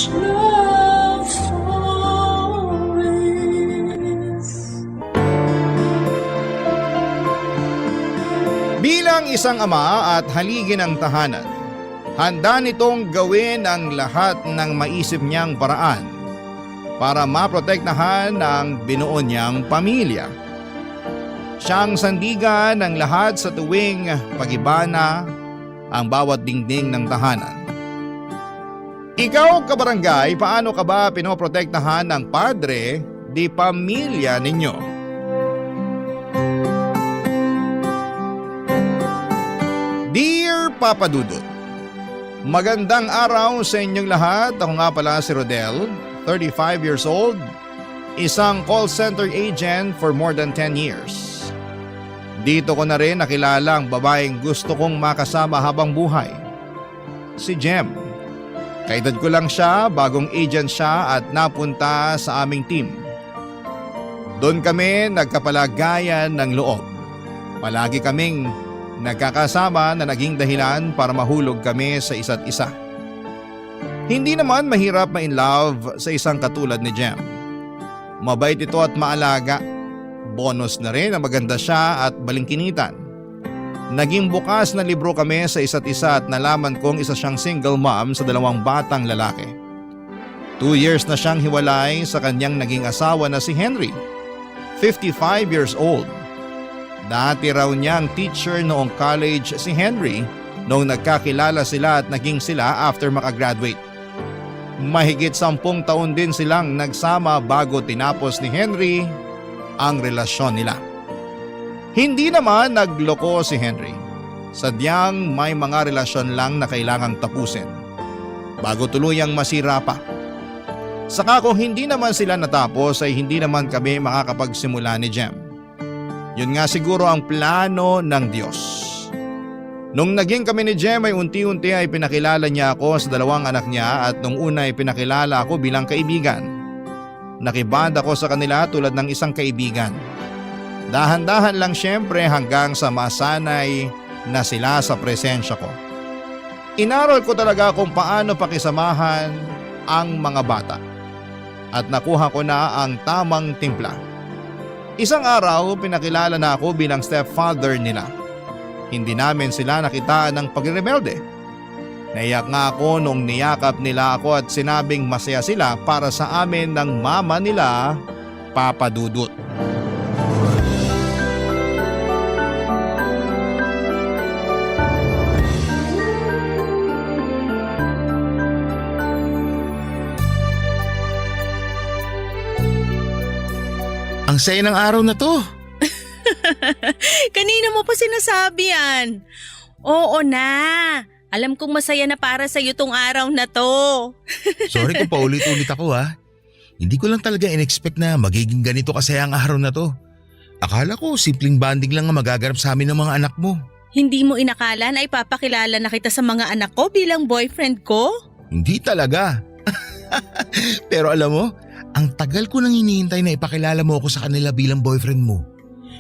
love stories. Bilang isang ama at haligi ng tahanan, handa nitong gawin ang lahat ng maisip niyang paraan para maprotektahan ang binuo niyang pamilya. Siyang sandigan ng lahat sa tuwing pag-ibana ang bawat dingding ng tahanan. Ikaw, kabarangay, paano ka ba pinoprotektahan ng padre di pamilya ninyo? Dear Papa Dudut, magandang araw sa inyong lahat. Ako nga pala si Rodel, 35 years old, isang call center agent for more than 10 years. Dito ko na rin nakilala ang babaeng gusto kong makasama habang buhay, si Jem. Kaedad ko lang siya, bagong agent siya at napunta sa aming team. Doon kami nagkapalagayan ng loob. Palagi kaming nagkakasama na naging dahilan para mahulog kami sa isa't isa. Hindi naman mahirap ma-in love sa isang katulad ni Jem. Mabait ito at maalaga. Bonus na rin na maganda siya at balingkinitan. Naging bukas na libro kami sa isa't isa at nalaman kong isa siyang single mom sa 2 batang lalaki. 2 years na siyang hiwalay sa kanyang naging asawa na si Henry, 55 years old. Dati raw niyang teacher noong college si Henry noong nagkakilala sila at naging sila after makagraduate. Mahigit 10 taon din silang nagsama bago tinapos ni Henry ang relasyon nila. Hindi naman nagloko si Henry. Sadyang may mga relasyon lang na kailangang tapusin bago tuluyang masira pa. Saka kung hindi naman sila natapos ay hindi naman kami makakapagsimula ni Jem. Yun nga siguro ang plano ng Diyos. Nung naging kami ni Jem ay unti-unti ay pinakilala niya ako sa 2 anak niya at nung una ay pinakilala ako bilang kaibigan. Nakiband ako sa kanila tulad ng isang kaibigan. Dahan-dahan lang syempre hanggang sa masanay na sila sa presensya ko. Inaral ko talaga kung paano pakisamahan ang mga bata. At nakuha ko na ang tamang timpla. Isang araw pinakilala na ako bilang stepfather nila. Hindi namin sila nakitaan ng pagrebelde. Naiyak nga ako nung niyakap nila ako at sinabing masaya sila para sa amin ng mama nila, Papa Dudut. Ang saya ng araw na to. Kanina mo pa sinasabi yan. Oo na. Alam kong masaya na para sa iyo tong araw na to. Sorry kung paulit-ulit ako ha. Hindi ko lang talaga in-expect na magiging ganito kasaya ang araw na to. Akala ko simpleng banding lang ang magaganap sa amin ng mga anak mo. Hindi mo inakala na ipapakilala na kita sa mga anak ko bilang boyfriend ko? Hindi talaga. Pero alam mo, ang tagal ko nang hinihintay na ipakilala mo ako sa kanila bilang boyfriend mo.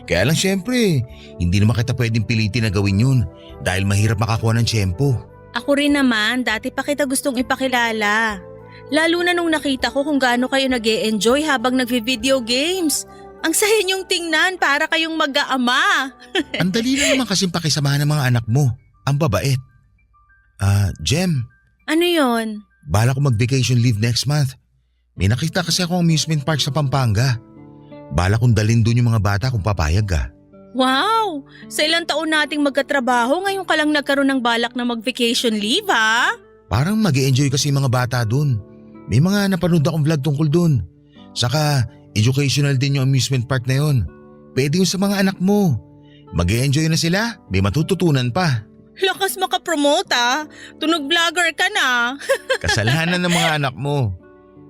Kaya lang syempre, hindi naman kita pwedeng pilitin na gawin yun dahil mahirap makakuha ng tiyempo. Ako rin naman, dati pa kita gustong ipakilala. Lalo na nung nakita ko kung gaano kayo nag-e-enjoy habang nagvi-video games. Ang saya niyong tingnan para kayong mag-aama. Ang dali lang naman kasing pakisamahan ng mga anak mo. Ang babait. Jem. Ano yon? Bala ko mag-vacation leave next month. May nakita kasi akong amusement park sa Pampanga. Bala kong dalhin doon yung mga bata kung papayag ka. Wow! Sa ilang taon nating magkatrabaho, ngayon ka lang nagkaroon ng balak na mag-vacation leave ha? Parang mag-e-enjoy kasi yung mga bata doon. May mga napanood akong vlog tungkol doon. Saka educational din yung amusement park na yon. Pwede yun sa mga anak mo. Mag-e-enjoy na sila, may matututunan pa. Lakas makapromote ah. Tunog vlogger ka na. Kasalanan ng mga anak mo.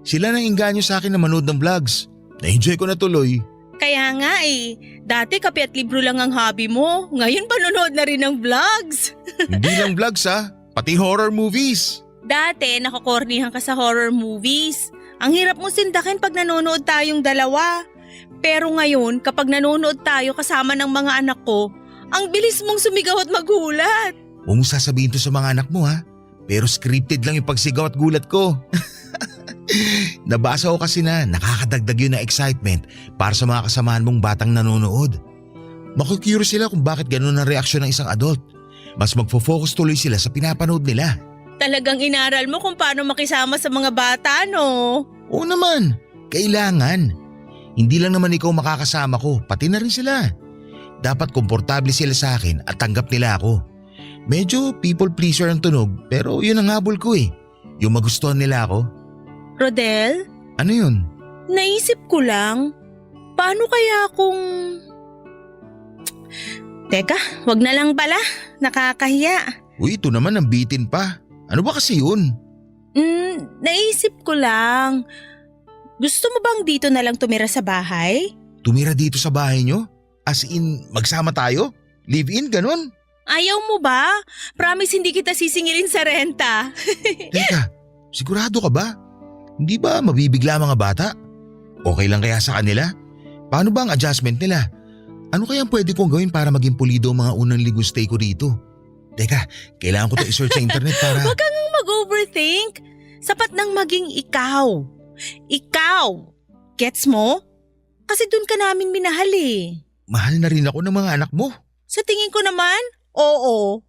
Sila nang inganyo sa akin na manood ng vlogs. Na-enjoy ko na tuloy. Kaya nga eh. Dati kape at libro lang ang hobby mo. Ngayon panonood na rin ng vlogs. Hindi lang vlogs ha, pati horror movies. Dati nakakornihan ka sa horror movies. Ang hirap mo sindakin pag nanonood tayong dalawa. Pero ngayon kapag nanonood tayo kasama ng mga anak ko, ang bilis mong sumigaw at magulat. Huwag mong sasabihin to sa mga anak mo ha. Pero scripted lang yung pagsigaw at gulat ko. Nabasa ko kasi na nakakadagdag yun ng excitement para sa mga kasamahan mong batang nanonood. Maku-curious sila kung bakit ganun ang reaksyon ng isang adult. Mas magfo-focus tuloy sila sa pinapanood nila. Talagang inaral mo kung paano makisama sa mga bata, no? Oo naman, kailangan. Hindi lang naman ikaw makakasama ko, pati na rin sila. Dapat komportable sila sa akin at tanggap nila ako. Medyo people pleaser ang tunog pero yun ang habol ko eh. Yung magustuhan nila ako. Rodel, Ano yun? naisip ko lang, paano kaya kung… Teka, wag na lang pala. Nakakahiya. Uy, ito naman ang bitin pa. Ano ba kasi yun? Naisip ko lang. Gusto mo bang dito na lang tumira sa bahay? Tumira dito sa bahay nyo? As in, magsama tayo? Live-in, ganun? Ayaw mo ba? Promise hindi kita sisingilin sa renta. Teka, sigurado ka ba? Hindi ba mabibigla mga bata? Okay lang kaya sa kanila? Paano ba ang adjustment nila? Ano kaya ang pwede kong gawin para maging pulido ang mga unang linggo stay ko dito? Teka, kailangan ko to i-search sa internet para… Huwag kang mag-overthink. Sapat nang maging ikaw. Ikaw. Gets mo? Kasi dun ka namin minahal eh. Mahal na rin ako ng mga anak mo. Sa tingin ko naman, oo.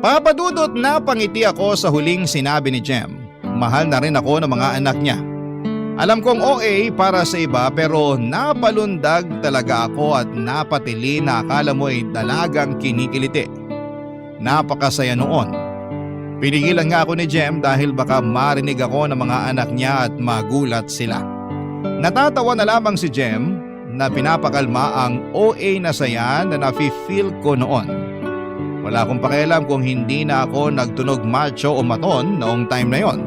Papadudot na pangiti ako sa huling sinabi ni Jem. Mahal na rin ako ng mga anak niya. Alam kong OA para sa iba pero napalundag talaga ako at napatili na akala mo ay dalagang kinikiliti. Napakasaya noon. Pinigilan nga ako ni Jem dahil baka marinig ako ng mga anak niya at magulat sila. Natatawa na lamang si Jem na pinapakalma ang OA na saya na nafe-feel ko noon. Wala akong pakialam kung hindi na ako nagtunog macho o maton noong time na yon.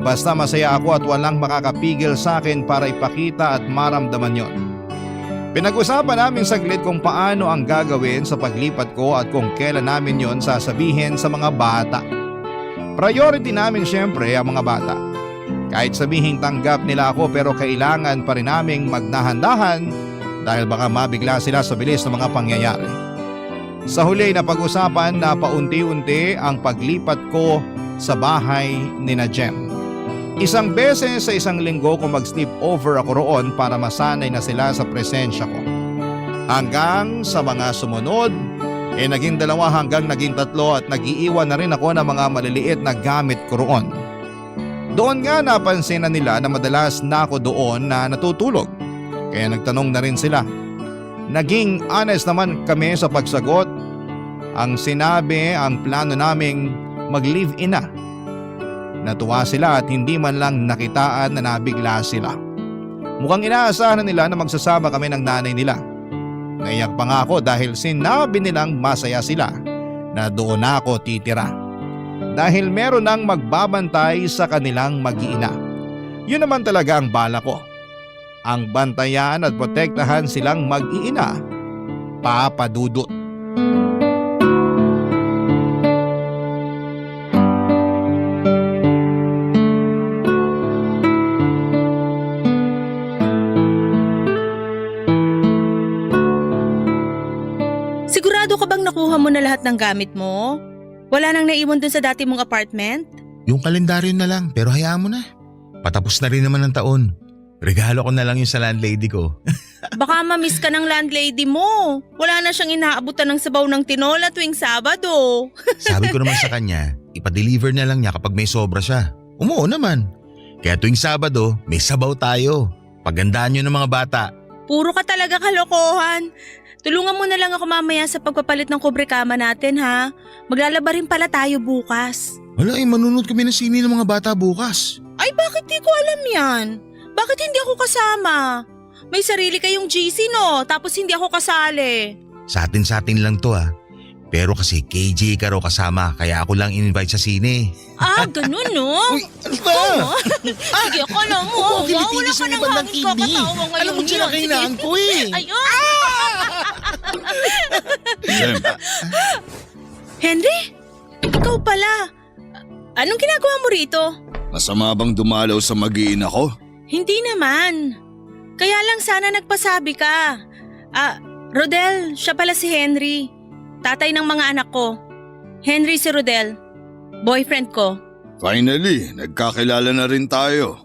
Basta masaya ako at walang makakapigil sa akin para ipakita at maramdaman yon. Pinag-usapan namin saglit kung paano ang gagawin sa paglipat ko at kung kailan namin yon sasabihin sa mga bata. Priority namin syempre ang mga bata. Kahit sabihing tanggap nila ako pero kailangan pa rin naming magdahan-dahan dahil baka mabigla sila sa bilis ng mga pangyayari. Sa huli na pag-usapan na paunti-unti ang paglipat ko sa bahay ni na Jem. Isang beses sa isang linggo ko mag-sleep over ako roon para masanay na sila sa presensya ko. Hanggang sa mga sumunod, naging 2 hanggang naging 3 at nag-iiwan na rin ako ng mga maliliit na gamit ko roon. Doon nga napansin na nila na madalas na ako doon na natutulog. Kaya nagtanong na rin sila. Naging honest naman kami sa pagsagot. Ang sinabi ang plano naming mag-live-in na. Natuwa sila at hindi man lang nakitaan na nabigla sila. Mukhang inaasahan na nila na magsasama kami ng nanay nila. Naiyak pa nga ako dahil sinabi nilang masaya sila na doon ako titira. Dahil meron nang magbabantay sa kanilang mag-iina. Yun naman talaga ang bala ko. Ang bantayan at protektahan silang mag-iina. Papadudot. Sigurado ka bang nakuha mo na lahat ng gamit mo? Wala nang naiwan dun sa dati mong apartment? Yung kalendaryo na lang pero hayaan mo na. Patapos na rin naman ang taon. Regalo ko na lang yung sa landlady ko. Baka ma-miss ka ng landlady mo. Wala na siyang inaabutan ng sabaw ng tinola tuwing Sabado. Sabi ko naman sa kanya, ipa-deliver na lang niya kapag may sobra siya. Umuo naman. Kaya tuwing Sabado, may sabaw tayo. Pagandaan nyo ng mga bata. Puro ka talaga kalokohan. Tulungan mo na lang ako mamaya sa pagpapalit ng kubrekama natin ha. Maglalaba rin pala tayo bukas. Wala manunod kami ng sini ng mga bata bukas. Ay bakit di ko alam yan? Bakit hindi ako kasama? May sarili kayong GC no, tapos hindi ako kasali. Sa atin lang to Pero kasi KJ ka raw kasama kaya ako lang in-invite sa sine. Ah, ganun no? Uy, ano ba? Sige, akala mo. Wala ka ng hangin kakatawa ngayon. Alam mo sila kainaan ko Ayun. Jem, Henry? Ikaw pala. Anong ginagawa mo rito? Masama bang dumalaw sa mag-iina ko? Hindi naman. Kaya lang sana nagpasabi ka. Rodel, siya pala si Henry. Tatay ng mga anak ko. Henry si Rodel. Boyfriend ko. Finally, nagkakilala na rin tayo.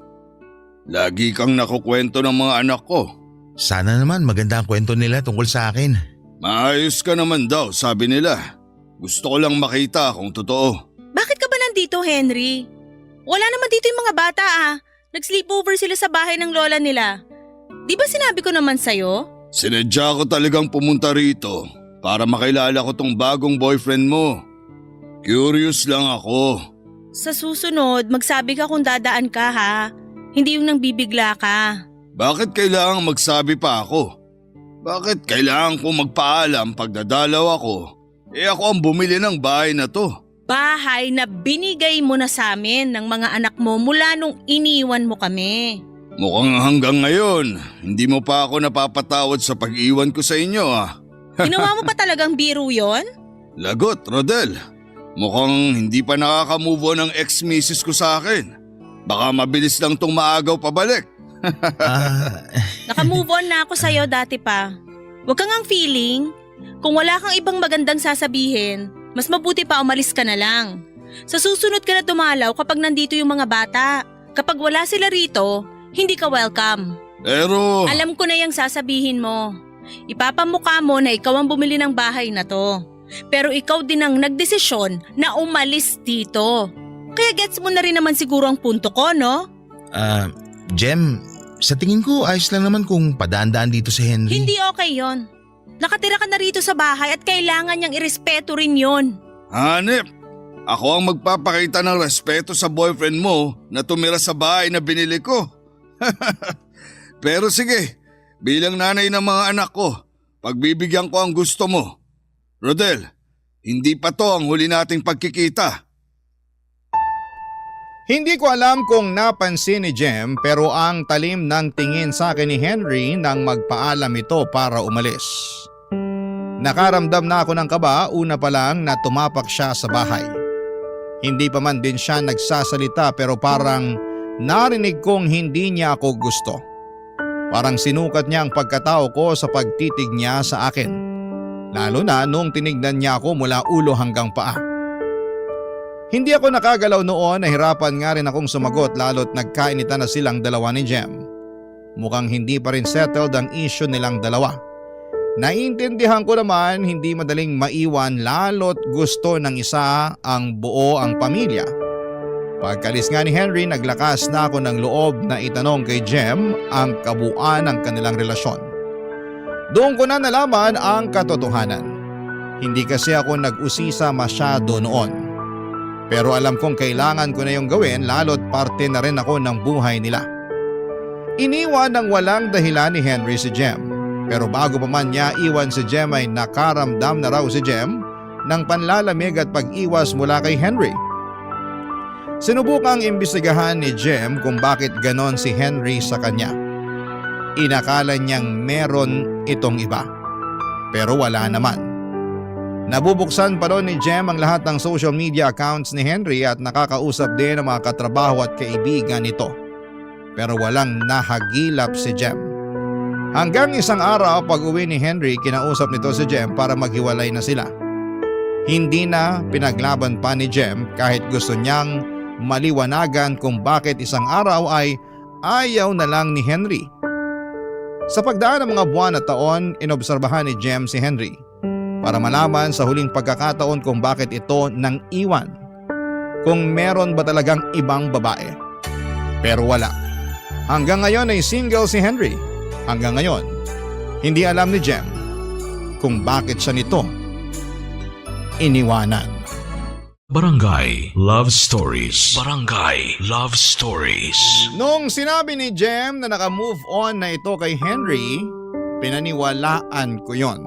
Lagi kang nakukwento ng mga anak ko. Sana naman maganda ang kwento nila tungkol sa akin. Maayos ka naman daw, sabi nila. Gusto ko lang makita kung totoo. Bakit ka ba nandito, Henry? Wala naman dito yung mga bata Nag-sleepover sila sa bahay ng lola nila. Di ba sinabi ko naman sa'yo? Sinadya ko talagang pumunta rito para makilala ko tong bagong boyfriend mo. Curious lang ako. Sa susunod, magsabi ka kung dadaan ka Hindi yung nang bibigla ka. Bakit kailangang magsabi pa ako? Bakit kailangan ko magpaalam pag dadalaw ako? Ako ang bumili ng bahay na to. Bahay na binigay mo na sa amin ng mga anak mo mula nung iniwan mo kami. Mukhang hanggang ngayon, hindi mo pa ako napapatawad sa pag-iwan ko sa inyo Ginawa mo pa talagang biro yon? Lagot, Rodel. Mukhang hindi pa nakaka-move on ang ex-missus ko sa akin. Baka mabilis lang tong maagaw pabalik. Naka-move on na ako sa'yo dati pa. Huwag kang ang feeling. Kung wala kang ibang magandang sasabihin, mas mabuti pa umalis ka na lang. Sa susunod ka na dumalaw kapag nandito yung mga bata. Kapag wala sila rito, hindi ka welcome. Pero… Alam ko na yung sasabihin mo. Ipapamukha mo na ikaw ang bumili ng bahay na to. Pero ikaw din ang nagdesisyon na umalis dito. Kaya gets mo na rin naman siguro ang punto ko, no? Jem, sa tingin ko ayos lang naman kung padaan-daan dito si Henry. Hindi okay yon. Nakatira ka na rito sa bahay at kailangan niyang irespeto rin yon. Hanep, ako ang magpapakita ng respeto sa boyfriend mo na tumira sa bahay na binili ko. Pero sige, bilang nanay ng mga anak ko, pagbibigyan ko ang gusto mo. Rodel, hindi pa to ang huli nating pagkikita. Hindi ko alam kung napansin ni Jem pero ang talim ng tingin sa akin ni Henry nang magpaalam ito para umalis. Nakaramdam na ako ng kaba una pa lang na tumapak siya sa bahay. Hindi pa man din siya nagsasalita pero parang narinig kong hindi niya ako gusto. Parang sinukat niya ang pagkatao ko sa pagtitig niya sa akin. Lalo na nung tinignan niya ako mula ulo hanggang paa. Hindi ako nakagalaw noon, nahirapan nga rin akong sumagot lalo't nagkainitan na silang dalawa ni Jem. Mukhang hindi pa rin settled ang issue nilang dalawa. Naiintindihan ko naman hindi madaling maiwan lalo't gusto ng isa ang buo ang pamilya. Pagkalis nga ni Henry, naglakas na ako ng loob na itanong kay Jem ang kabuuan ng kanilang relasyon. Doon ko na nalaman ang katotohanan. Hindi kasi ako nag-usisa masyado noon. Pero alam kong kailangan ko na yung gawin lalo't parte na rin ako ng buhay nila. Iniwan ng walang dahilan ni Henry si Jem. Pero bago pa man niya iwan si Jem ay nakaramdam na raw si Jem ng panlalamig at pag-iwas mula kay Henry. Sinubukang imbestigahan ni Jem kung bakit ganon si Henry sa kanya. Inakala niyang meron itong iba. Pero wala naman. Nabubuksan pa ron ni Jem ang lahat ng social media accounts ni Henry at nakakausap din ang mga katrabaho at kaibigan nito. Pero walang nahagilap si Jem. Hanggang isang araw pag uwi ni Henry, kinausap nito si Jem para maghiwalay na sila. Hindi na pinaglaban pa ni Jem kahit gusto niyang maliwanagan kung bakit isang araw ay ayaw na lang ni Henry. Sa pagdaan ng mga buwan at taon, inobserbahan ni Jem si Henry para malaman sa huling pagkakataon kung bakit ito nang iwan. Kung meron ba talagang ibang babae. Pero wala. Hanggang ngayon ay single si Henry. Hanggang ngayon, hindi alam ni Jem kung bakit siya nito iniwanan. Barangay Love Stories. Barangay Love Stories. Nung sinabi ni Jem na naka-move on na ito kay Henry, pinaniwalaan ko yon.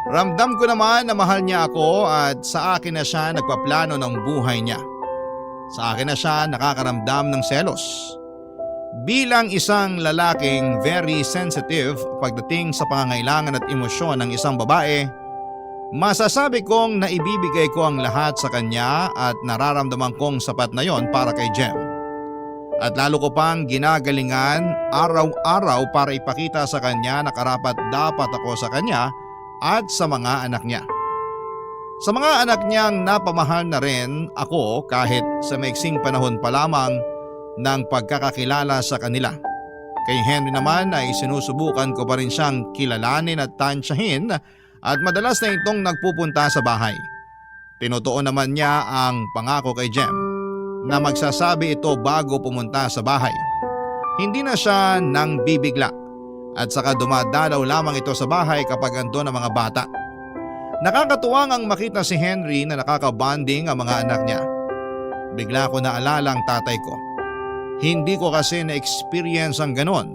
Ramdam ko naman na mahal niya ako at sa akin na siya nagpaplano ng buhay niya. Sa akin na siya nakakaramdam ng selos. Bilang isang lalaking very sensitive pagdating sa pangangailangan at emosyon ng isang babae, masasabi kong naibibigay ko ang lahat sa kanya at nararamdaman kong sapat na yon para kay Jem. At lalo ko pang ginagalingan araw-araw para ipakita sa kanya na karapat dapat ako sa kanya at sa mga anak niya. Sa mga anak niyang napamahal na rin ako kahit sa maiksing panahon pa lamang ng pagkakakilala sa kanila. Kay Henry naman ay sinusubukan ko pa rin siyang kilalanin at tansyahin at madalas na itong nagpupunta sa bahay. Tinutuon naman niya ang pangako kay Jem na magsasabi ito bago pumunta sa bahay. Hindi na siya nang bibigla at saka dumadalaw lamang ito sa bahay kapag andon ang mga bata. Nakakatuwang ang makita si Henry na nakakabanding ang mga anak niya. Bigla ko naalala ang tatay ko. Hindi ko kasi na-experience ang ganon.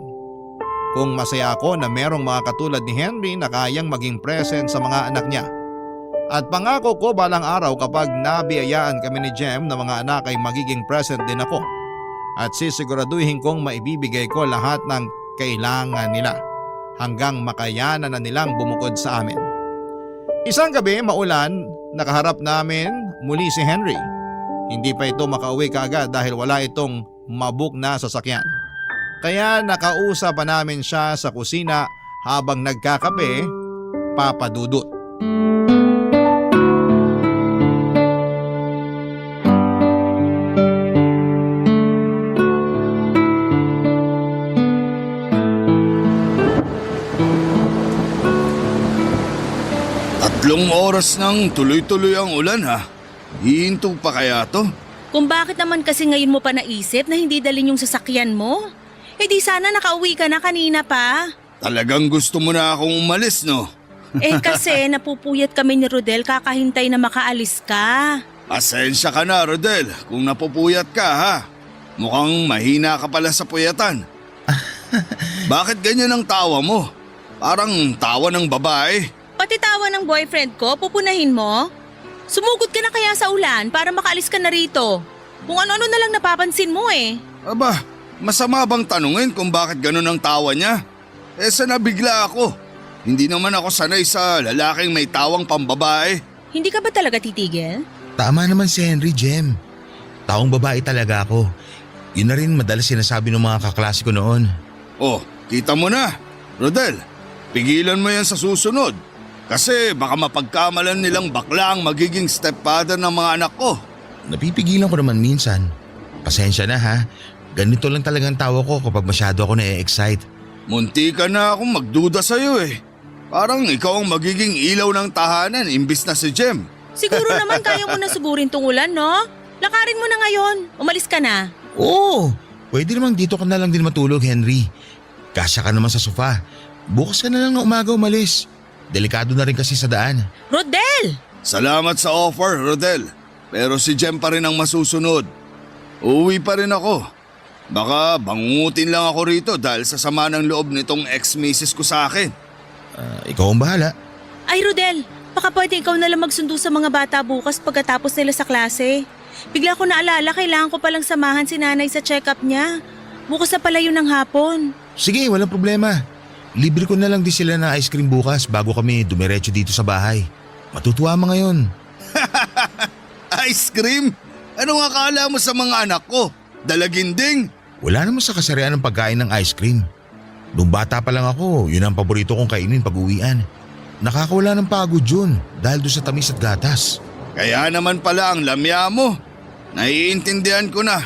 Kung masaya ako na merong mga katulad ni Henry na kayang maging present sa mga anak niya. At pangako ko balang araw kapag nabiyayaan kami ni Jem na mga anak ay magiging present din ako. At sisiguraduhin kong maibibigay ko lahat ng kailangan nila hanggang makayanan na nilang bumukod sa amin. Isang gabi maulan, nakaharap namin muli si Henry. Hindi pa ito makauwi kaagad dahil wala itong mabook na sasakyan. Kaya nakausap pa namin siya sa kusina habang nagkakape, Papa Dudut. Tatlong oras nang tuloy-tuloy ang ulan ha. Hihinto pa kaya to? Kung bakit naman kasi ngayon mo pa naisip na hindi dalhin yung sasakyan mo? Eh di sana nakauwi ka na kanina pa. Talagang gusto mo na akong umalis no? Eh kasi napupuyat kami ni Rodel kakahintay na makaalis ka. Pasensya ka na Rodel kung napupuyat ka ha. Mukhang mahina ka pala sa puyatan. Bakit ganyan ang tawa mo? Parang tawa ng babae. Pati tawa ng boyfriend ko, pupunahin mo? Sumugod ka na kaya sa ulan para makaalis ka na rito. Kung ano-ano na lang napapansin mo eh. Aba, masama bang tanungin kung bakit ganun ang tawa niya? Eh sa nabigla ako. Hindi naman ako sanay sa lalaking may tawang pambabae. Hindi ka ba talaga titigil? Tama naman si Henry, Jem. Taong babae talaga ako. Yun na rin madalas sinasabi ng mga kaklase ko noon. Oh, kita mo na. Rodel, pigilan mo yan sa susunod. Kasi baka mapagkamalan nilang bakla ang magiging stepfather ng mga anak ko. Napipigilan ko naman minsan. Pasensya na ha. Ganito lang talagang tawa ko kapag masyado ako na-excite. Munti ka na akong magduda sa'yo eh. Parang ikaw ang magiging ilaw ng tahanan imbis na si Jem. Siguro naman kaya mo na sugurin tong ulan, no? Lakarin mo na ngayon. Umalis ka na. Oo, pwede namang dito ka na lang din matulog, Henry. Kasya ka naman sa sofa. Bukas ka na lang na umaga umalis. Delikado na rin kasi sa daan. Rodel! Salamat sa offer, Rodel. Pero si Jem pa rin ang masusunod. Uuwi pa rin ako. Baka bangungutin lang ako rito dahil sa sama ng loob nitong ex-misis ko sa akin. Ikaw ang bahala. Ay Rodel, baka pwede ikaw na lang magsundo sa mga bata bukas pagkatapos nila sa klase. Bigla ko naalala kailangan ko palang samahan si nanay sa check-up niya. Bukas na pala yun ng hapon. Sige, walang problema. Libre ko na lang din sila na ice cream bukas bago kami dumiretso dito sa bahay. Matutuwa mo ngayon. Ice cream? Anong akala mo sa mga anak ko? Dalaginding? Wala naman sa kasarian ng pagkain ng ice cream. Nung bata pa lang ako, yun ang paborito kong kainin pag uwian. Nakakawala ng pagod yun dahil doon sa tamis at gatas. Kaya naman pala ang lamya mo. Naiintindihan ko na.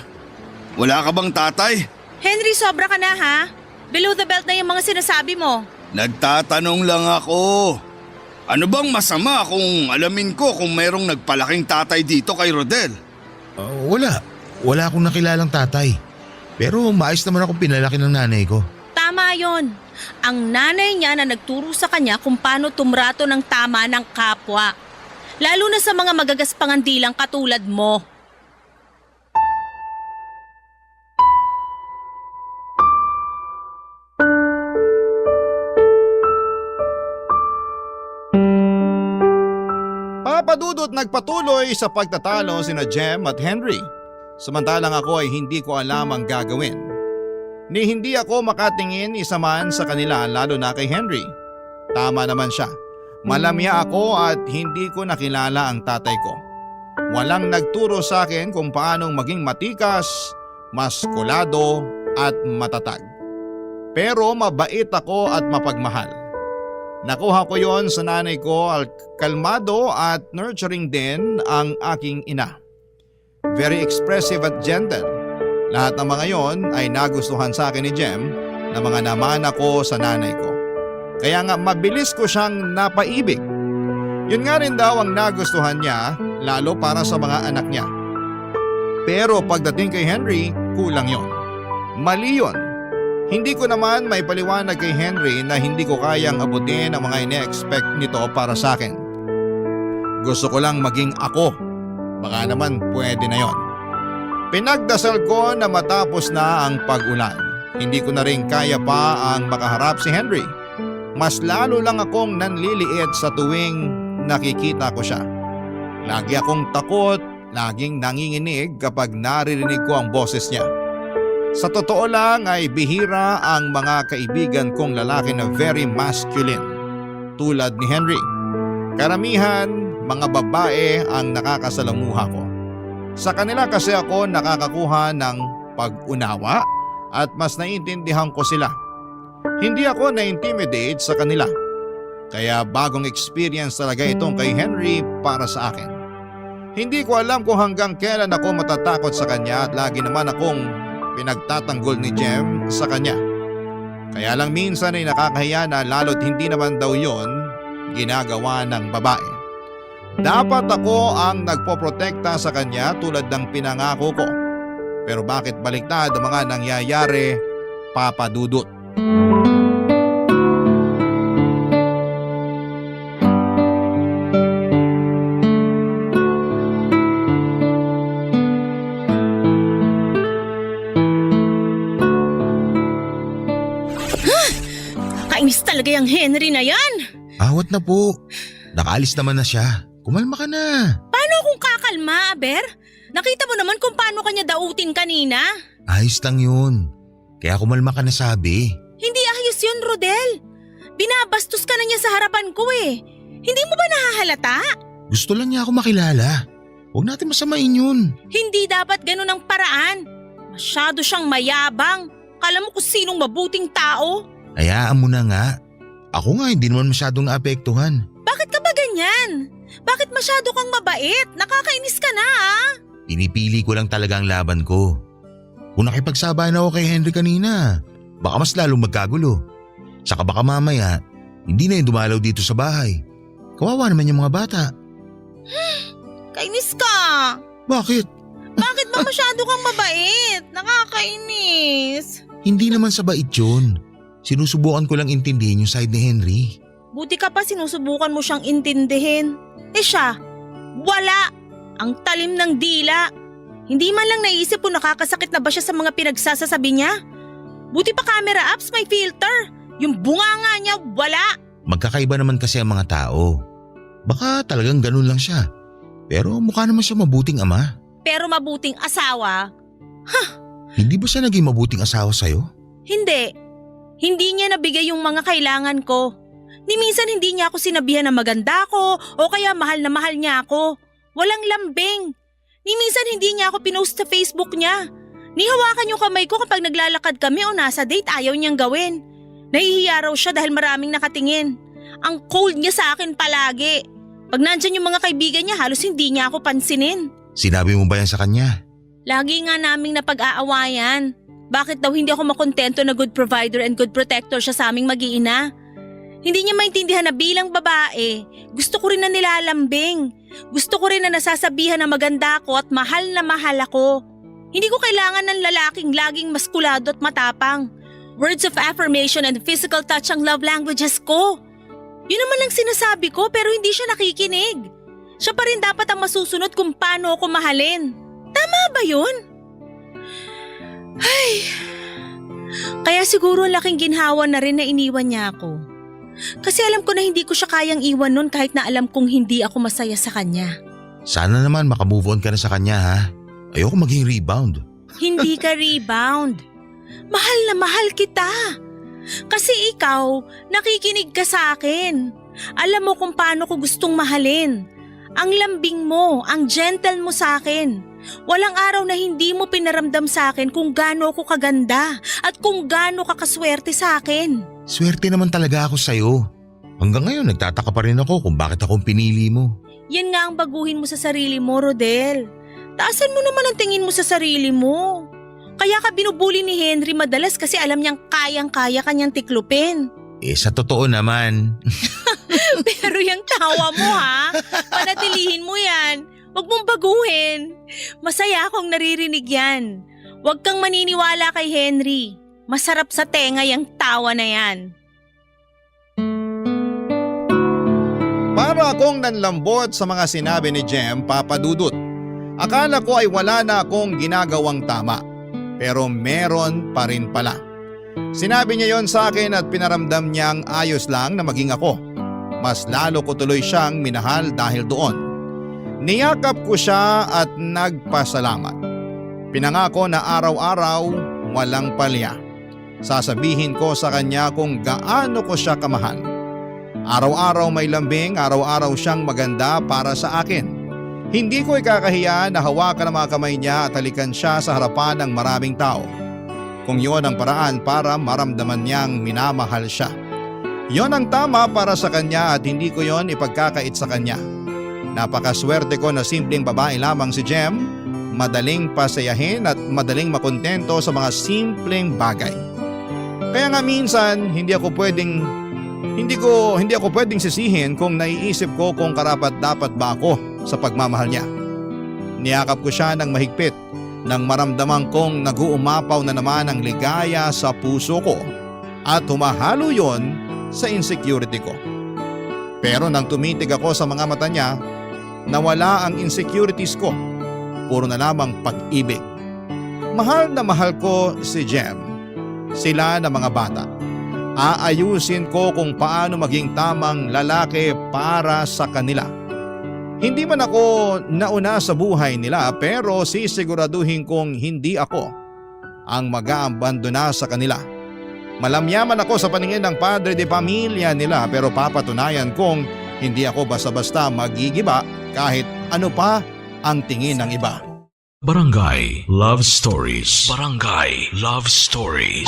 Wala ka bang tatay? Henry, sobra ka na ha? Below the belt na yung mga sinasabi mo. Nagtatanong lang ako. Ano bang masama kung alamin ko kung mayroong nagpalaking tatay dito kay Rodel? Wala. Wala akong nakilalang tatay. Pero maayos naman akong pinalaki ng nanay ko. Tama yon. Ang nanay niya na nagturo sa kanya kung paano tumrato ng tama ng kapwa. Lalo na sa mga magagaspangan dilang katulad mo. Papadudot nagpatuloy sa pagtatalo sina Jem at Henry. Samantalang ako ay hindi ko alam ang gagawin. Ni hindi ako makatingin isa man sa kanila lalo na kay Henry. Tama naman siya. Malamya ako at hindi ko nakilala ang tatay ko. Walang nagturo sa akin kung paanong maging matikas, maskulado at matatag. Pero mabait ako at mapagmahal. Nakuha ko yon sa nanay ko at kalmado at nurturing din ang aking ina. Very expressive at gentle. Lahat ng mga yon ay nagustuhan sa akin ni Jem na mga namana ko sa nanay ko. Kaya nga mabilis ko siyang napaibig. Yun nga rin daw ang nagustuhan niya lalo para sa mga anak niya. Pero pagdating kay Henry, kulang yon. Mali yun. Hindi ko naman may paliwanag kay Henry na hindi ko kayang abutin ang mga ine-expect nito para sa akin. Gusto ko lang maging ako. Baka naman pwede na yon. Pinagdasal ko na matapos na ang pag-ulan. Hindi ko na rin kaya pa ang makaharap si Henry. Mas lalo lang akong nanliliit sa tuwing nakikita ko siya. Lagi akong takot, laging nanginginig kapag naririnig ko ang boses niya. Sa totoo lang ay bihira ang mga kaibigan kong lalaki na very masculine tulad ni Henry. Karamihan mga babae ang nakakasalamuha ko. Sa kanila kasi ako nakakakuha ng pag-unawa at mas naiintindihan ko sila. Hindi ako na-intimidate sa kanila. Kaya bagong experience talaga itong kay Henry para sa akin. Hindi ko alam kung hanggang kailan ako matatakot sa kanya at lagi naman akong pinagtatanggol ni Jem sa kanya. Kaya lang minsan ay nakakahiya na lalo't hindi naman daw yon ginagawa ng babae. Dapat ako ang nagpoprotekta sa kanya tulad ng pinangako ko. Pero bakit baliktad ang mga nangyayari, Papa Dudut? Kainis talaga yung Henry na yan. Awat na po. Nakaalis naman na siya. Kumalma ka na. Paano kung kakalma, Aber? Nakita mo naman kung paano kanya dautin kanina. Ayos lang yun. Kaya kumalma ka na sabi. Hindi ayos yun, Rodel. Binabastos ka na niya sa harapan ko eh. Hindi mo ba nahahalata? Gusto lang niya ako makilala. Huwag natin masamain yun. Hindi dapat ganun ang paraan. Masyado siyang mayabang. Kala mo kung sinong mabuting tao. Hayaan mo na nga. Ako nga hindi naman masyadong naapektuhan. Bakit ka ba ganyan? Bakit masyado kang mabait? Nakakainis ka na ah. Pinipili ko lang talaga ang laban ko. Kung nakipagsabayan ako kay Henry kanina, baka mas lalong magkagulo. Saka baka mamaya, hindi na yung dumalaw dito sa bahay. Kawawa naman yung mga bata. Kainis ka. Bakit? Bakit ba masyado kang mabait? Nakakainis. Hindi naman sa bait yun. Sinusubukan ko lang intindihin yung side ni Henry. Buti ka pa sinusubukan mo siyang intindihin. Eh siya, wala. Ang talim ng dila. Hindi man lang naisip kung nakakasakit na ba siya sa mga pinagsasasabi niya. Buti pa camera apps may filter. Yung bunganga niya, wala. Magkakaiba naman kasi ang mga tao. Baka talagang ganun lang siya. Pero mukha naman siya mabuting ama. Pero mabuting asawa? Hindi ba siya naging mabuting asawa sa'yo? Hindi. Hindi niya nabigay yung mga kailangan ko. Ni minsan hindi niya ako sinabihan na maganda ako o kaya mahal na mahal niya ako. Walang lambing. Ni minsan hindi niya ako pinost sa Facebook niya. Ni hawakan yung kamay ko kapag naglalakad kami o nasa date ayaw niyang gawin. Nahihiya raw siya dahil maraming nakatingin. Ang cold niya sa akin palagi. Pag nandyan yung mga kaibigan niya halos hindi niya ako pansinin. Sinabi mo ba yan sa kanya? Lagi nga naming napag-aawayan. Bakit daw hindi ako makontento na good provider and good protector siya sa aming mag-iina? Hindi niya maintindihan na bilang babae, gusto ko rin na nilalambing. Gusto ko rin na nasasabihan na maganda ako at mahal na mahal ako. Hindi ko kailangan ng lalaking laging maskulado at matapang. Words of affirmation and physical touch ang love languages ko. Yun naman lang sinasabi ko pero hindi siya nakikinig. Siya pa rin dapat ang masusunod kung paano ako mahalin. Tama ba yun? Ay, kaya siguro laking ginhawa na rin na iniwan niya ako. Kasi alam ko na hindi ko siya kayang iwan nun kahit na alam kong hindi ako masaya sa kanya. Sana naman makamove on ka na sa kanya ha. Ayoko maging rebound. Hindi ka rebound. Mahal na mahal kita. Kasi ikaw, nakikinig ka sa akin. Alam mo kung paano ko gustong mahalin. Ang lambing mo, ang gentle mo sa akin. Walang araw na hindi mo pinaramdam sa akin kung gaano ako kaganda at kung gaano ka kaswerte sa akin. Swerte naman talaga ako sa'yo. Hanggang ngayon nagtataka pa rin ako kung bakit akong pinili mo. Yan nga ang baguhin mo sa sarili mo, Rodel. Taasan mo naman ang tingin mo sa sarili mo. Kaya ka binubuli ni Henry madalas kasi alam niyang kayang-kaya kanyang tiklupin. Sa totoo naman. Pero yung tawa mo ha, panatilihin mo yan. Huwag mong baguhin. Masaya akong naririnig yan. Huwag kang maniniwala kay Henry. Masarap sa tenga yung tawa na yan. Para akong nanlambot sa mga sinabi ni Jem, Papa Dudut. Akala ko ay wala na akong ginagawang tama. Pero meron pa rin pala. Sinabi niya yon sa akin at pinaramdam niyang ayos lang na maging ako. Mas lalo ko tuloy siyang minahal dahil doon. Niyakap ko siya at nagpasalamat. Pinangako na araw-araw walang palya. Sasabihin ko sa kanya kung gaano ko siya kamahal. Araw-araw may lambing, araw-araw siyang maganda para sa akin. Hindi ko ikakahiya na hawakan ang mga kamay niya at halikan siya sa harapan ng maraming tao. Kung yon ang paraan para maramdaman niyang minamahal siya. Yon ang tama para sa kanya at hindi ko yon ipagkakait sa kanya. Napakaswerte ko na simpleng babae lamang si Jem, madaling pasayahin at madaling makontento sa mga simpleng bagay. Kaya nga minsan hindi ako pwedeng sisihin kung naiisip ko kung karapat-dapat ba ako sa pagmamahal niya. Niyakap ko siya ng mahigpit nang maramdaman kong nag-uumapaw na naman ang ligaya sa puso ko at humahalo yon sa insecurity ko. Pero nang tumitig ako sa mga mata niya, nawala ang insecurities ko. Puro na lamang pag-ibig. Mahal na mahal ko si Jem. Sila na mga bata. Aayusin ko kung paano maging tamang lalaki para sa kanila. Hindi man ako nauna sa buhay nila pero sisiguraduhin kong hindi ako ang mag-aabandona sa kanila. Malamyaman ako sa paningin ng padre de pamilya nila pero papatunayan kong hindi ako basta-basta magigiba kahit ano pa ang tingin ng iba. Barangay Love Stories. Barangay Love Stories.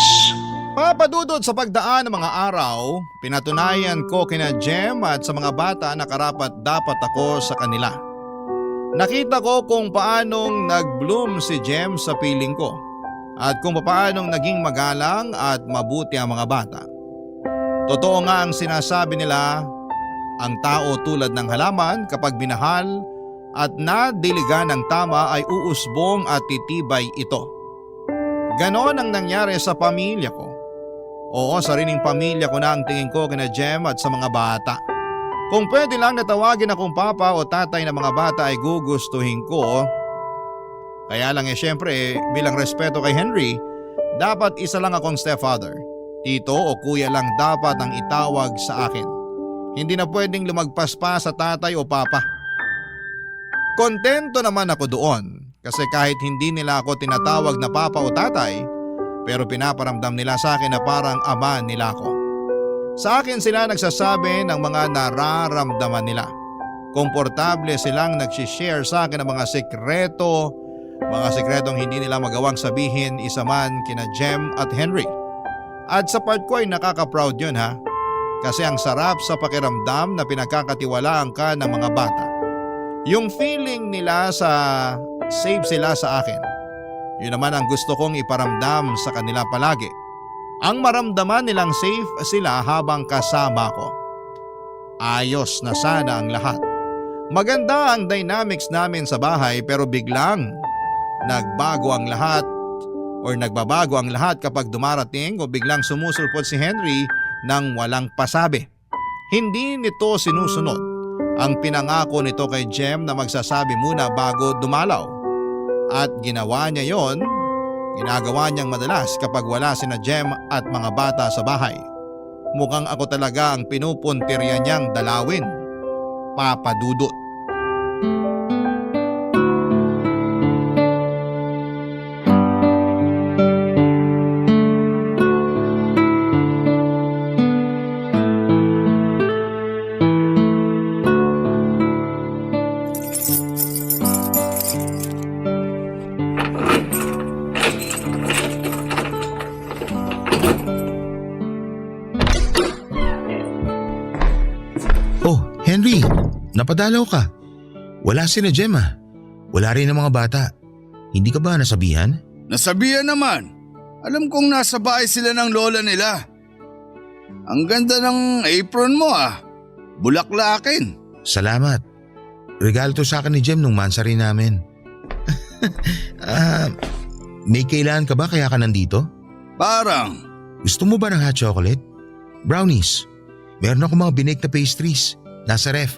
Papadudod sa pagdaan ng mga araw, pinatunayan ko kina Jem at sa mga bata na karapat dapat ako sa kanila. Nakita ko kung paanong nag-bloom si Jem sa piling ko at kung paanong naging magalang at mabuti ang mga bata. Totoo nga ang sinasabi nila, ang tao tulad ng halaman kapag binahal at nadiligan ng tama ay uusbong at titibay ito. Ganon ang nangyari sa pamilya ko. Oo, sariling pamilya ko na ang tingin ko kina Jem at sa mga bata. Kung pwede lang natawagin akong papa o tatay ng mga bata ay gugustuhin ko. Kaya lang syempre bilang respeto kay Henry, dapat isa lang akong stepfather. Tito o kuya lang dapat ang itawag sa akin. Hindi na pwedeng lumagpas pa sa tatay o papa. Kontento naman ako doon kasi kahit hindi nila ako tinatawag na papa o tatay, pero pinaparamdam nila sa akin na parang ama nila ako. Sa akin sila nagsasabi ng mga nararamdaman nila. Komportable silang nagsishare sa akin ng mga sikretong hindi nila magawang sabihin isa man kina Jem at Henry. At sa part ko ay nakaka-proud yun ha. Kasi ang sarap sa pakiramdam na pinagkakatiwalaan ka ng mga bata. Yung feeling nila sa safe sila sa akin. Yun naman ang gusto kong iparamdam sa kanila palagi. Ang maramdaman nilang safe sila habang kasama ko. Ayos na sana ang lahat. Maganda ang dynamics namin sa bahay pero biglang nagbago ang lahat or nagbabago ang lahat kapag dumarating o biglang sumusulpot si Henry nang walang pasabi. Hindi nito sinusunod ang pinangako nito kay Jem na magsasabi muna bago dumalaw. At ginagawa niyang madalas kapag wala sina Jem at mga bata sa bahay. Mukhang ako talaga ang pinupuntirya niyang dalawin. Papa Dudut. napadalaw ka. Wala sina Jem ah. Wala rin ang mga bata. Hindi ka ba nasabihan? Nasabihan naman. Alam kong nasa bahay sila ng lola nila. Ang ganda ng apron mo ah. Bulaklakin. Salamat. Regalo to sa akin ni Jem nung mansari namin. May kailangan ka ba kaya ka nandito? Parang. Gusto mo ba ng hot chocolate? Brownies. Meron ako mga binake na pastries. Nasa ref.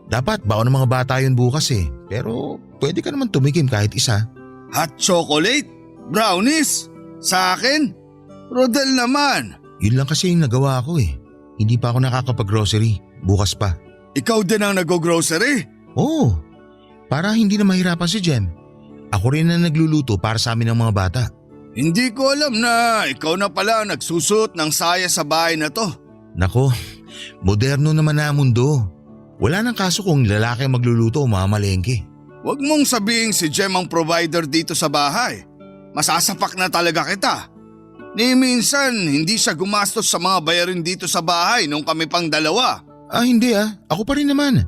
Dapat baon ng mga bata yun bukas eh. Pero pwede ka naman tumikim kahit isa. Hot chocolate? Brownies? Sa akin? Rodel naman. Yun lang kasi yung nagawa ko eh. Hindi pa ako nakakapag-grocery. Bukas pa. Ikaw din ang nag-grocery? Oo. Para hindi na mahirapan si Jem. Ako rin na nagluluto para sa amin ng mga bata. Hindi ko alam na ikaw na pala nagsusuot ng saya sa bahay na to. Nako, moderno naman na ang mundo. Wala nang kaso kung lalaki ang magluluto o mamalengke. Huwag mong sabihin si Jem ang provider dito sa bahay. Masasapak na talaga kita. Ni minsan hindi siya gumastos sa mga bayarin dito sa bahay nung kami pang dalawa. Hindi ah. Ako pa rin naman.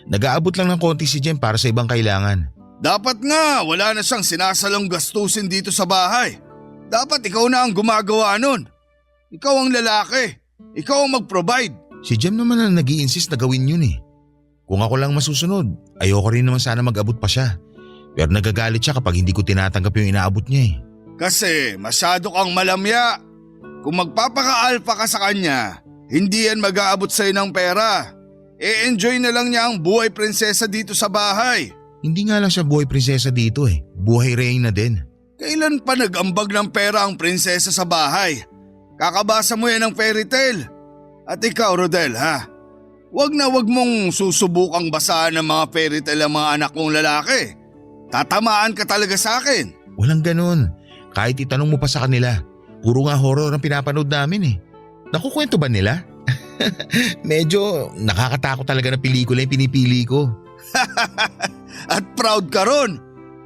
Nag-aabot lang ng konti si Jem para sa ibang kailangan. Dapat nga wala na siyang sinasalong gastusin dito sa bahay. Dapat ikaw na ang gumagawa nun. Ikaw ang lalaki. Ikaw ang mag-provide. Si Jem naman ang nag-i-insist na gawin yun eh. Kung ako lang masusunod, ayoko rin naman sana mag-abot pa siya. Pero nagagalit siya kapag hindi ko tinatanggap yung inaabot niya eh. Kasi masyado kang malamya. Kung magpapaka-alpha ka sa kanya, hindi yan mag-aabot sa'yo ng pera. E-enjoy na lang niya ang buhay prinsesa dito sa bahay. Hindi nga lang siya buhay prinsesa dito eh. Buhay reyna din. Kailan pa nag-ambag ng pera ang prinsesa sa bahay? Kakabasa mo yan ng fairy tale. At ikaw, Rodel, ha? Wag na wag mong susubukang basahan ng mga fairy tale ang mga anak mong lalaki. Tatamaan ka talaga sa akin. Walang ganun. Kahit itanong mo pa sa kanila, puro nga horror ang pinapanood namin eh. Nakukwento ba nila? Medyo nakakatakot talaga na pelikula yung pinipili ko. At proud ka ron.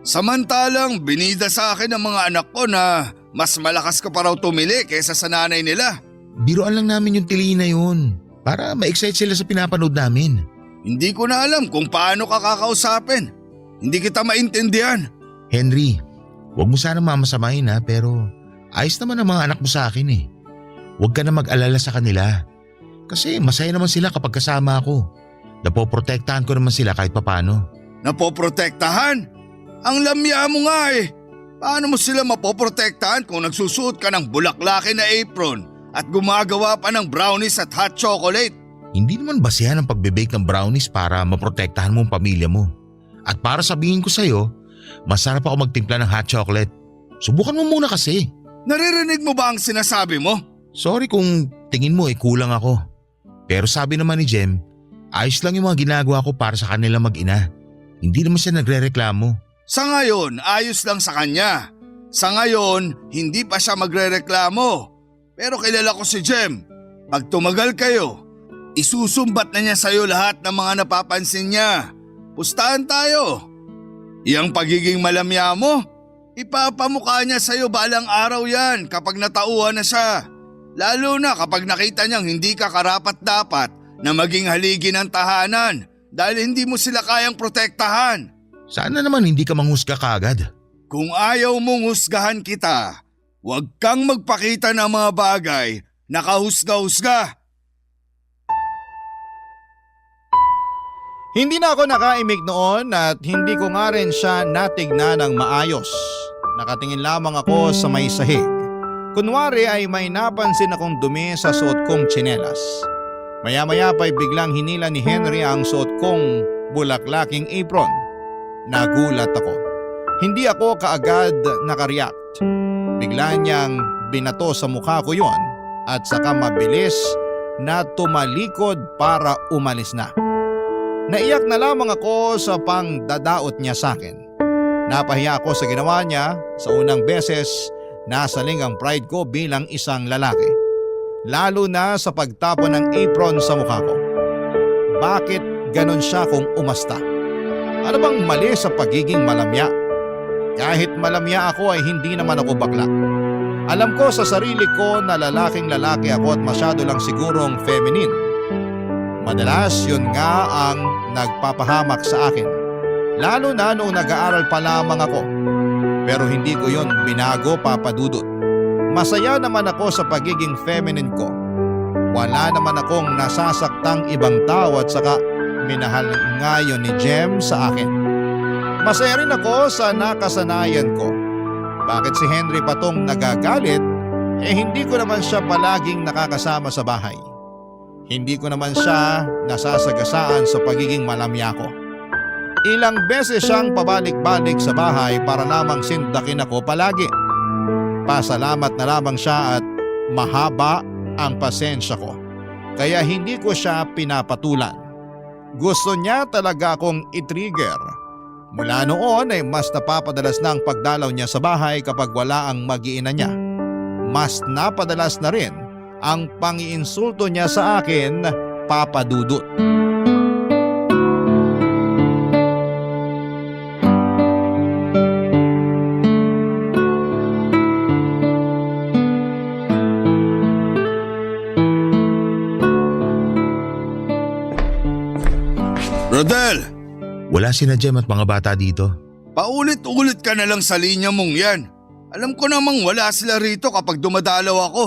Samantalang binida sa akin ng mga anak ko na mas malakas ka pa raw tumili kaysa sa nanay nila. Biruan lang namin yung tili na yun para ma-excite sila sa pinapanood namin. Hindi ko na alam kung paano ka kakausapin. Hindi kita maintindihan. Henry, huwag mo sana mamasamahin ha, pero ayos naman ang mga anak mo sa akin eh. Huwag ka na mag-alala sa kanila. Kasi masaya naman sila kapag kasama ako. Napoprotektahan ko naman sila kahit papano. Napoprotektahan? Ang lamya mo nga eh. Paano mo sila mapoprotektahan kung nagsusuot ka ng bulaklakin na apron at gumagawa pa ng brownies at hot chocolate? Hindi naman basehan ang pagbe-bake ng brownies para maprotektahan mo ang pamilya mo. At para sabihin ko sa'yo, masarap ako magtimpla ng hot chocolate. Subukan mo muna kasi. Naririnig mo ba ang sinasabi mo? Sorry kung tingin mo kulang ako. Pero sabi naman ni Jem, ayos lang yung mga ginagawa ko para sa kanila mag-ina. Hindi naman siya nagre-reklamo. Sa ngayon, ayos lang sa kanya. Sa ngayon, hindi pa siya magre-reklamo. Pero kilala ko si Jem. Pag tumagal kayo, isusumbat na niya sa'yo lahat ng mga napapansin niya. Pustahan tayo. Iyang pagiging malamya mo, ipapamukha niya sa'yo balang araw yan kapag natauhan na siya. Lalo na kapag nakita niyang hindi ka karapat-dapat na maging haligi ng tahanan dahil hindi mo sila kayang protektahan. Sana naman hindi ka manghusga kaagad. Kung ayaw mong husgahan kita, huwag kang magpakita ng mga bagay na kahusga-husga. Hindi na ako nakaimik noon at hindi ko nga rin siya natignan ng maayos. Nakatingin lamang ako sa may sahig. Kunwari ay may napansin akong dumi sa suot kong tsinelas. Maya-maya pa'y biglang hinila ni Henry ang suot kong bulaklaking apron. Nagulat ako. Hindi ako kaagad nakareact. Bigla niyang binato sa mukha ko yon at saka mabilis na tumalikod para umalis na. Naiyak na lamang ako sa pangdadaot niya sa akin. Napahiya ako sa ginawa niya. Sa unang beses, nasaling ang pride ko bilang isang lalaki. Lalo na sa pagtapon ng apron sa mukha ko. Bakit ganon siya kung umasta? Ano bang mali sa pagiging malamya? Kahit malamya ako ay hindi naman ako bakla. Alam ko sa sarili ko na lalaking lalaki ako at masyado lang sigurong feminine. Madalas yun nga ang nagpapahamak sa akin. Lalo na noong nag-aaral pa lamang ako. Pero hindi ko yun binago, Papa Dudut. Masaya naman ako sa pagiging feminine ko. Wala naman akong nasasaktang ibang tao at saka minahal nga yun ni Jem sa akin. Masaya rin ako sa nakasanayan ko. Bakit si Henry pa tong nagagalit? Hindi ko naman siya palaging nakakasama sa bahay. Hindi ko naman siya nasasagasaan sa pagiging malamya ko. Ilang beses siyang pabalik-balik sa bahay para lamang sindakin ako palagi. Pasalamat na lamang siya at mahaba ang pasensya ko. Kaya hindi ko siya pinapatulan. Gusto niya talaga akong i-trigger. Mula noon ay mas napapadalas na ang pagdalaw niya sa bahay kapag wala ang mag-iina niya. Mas napadalas na rin ang pang-iinsulto niya sa akin, Papa Dudut. Rodel, Wala sina Jem at mga bata dito. paulit-ulit ka na lang sa linya mong yan. Alam ko namang wala sila rito kapag dumadalaw ako.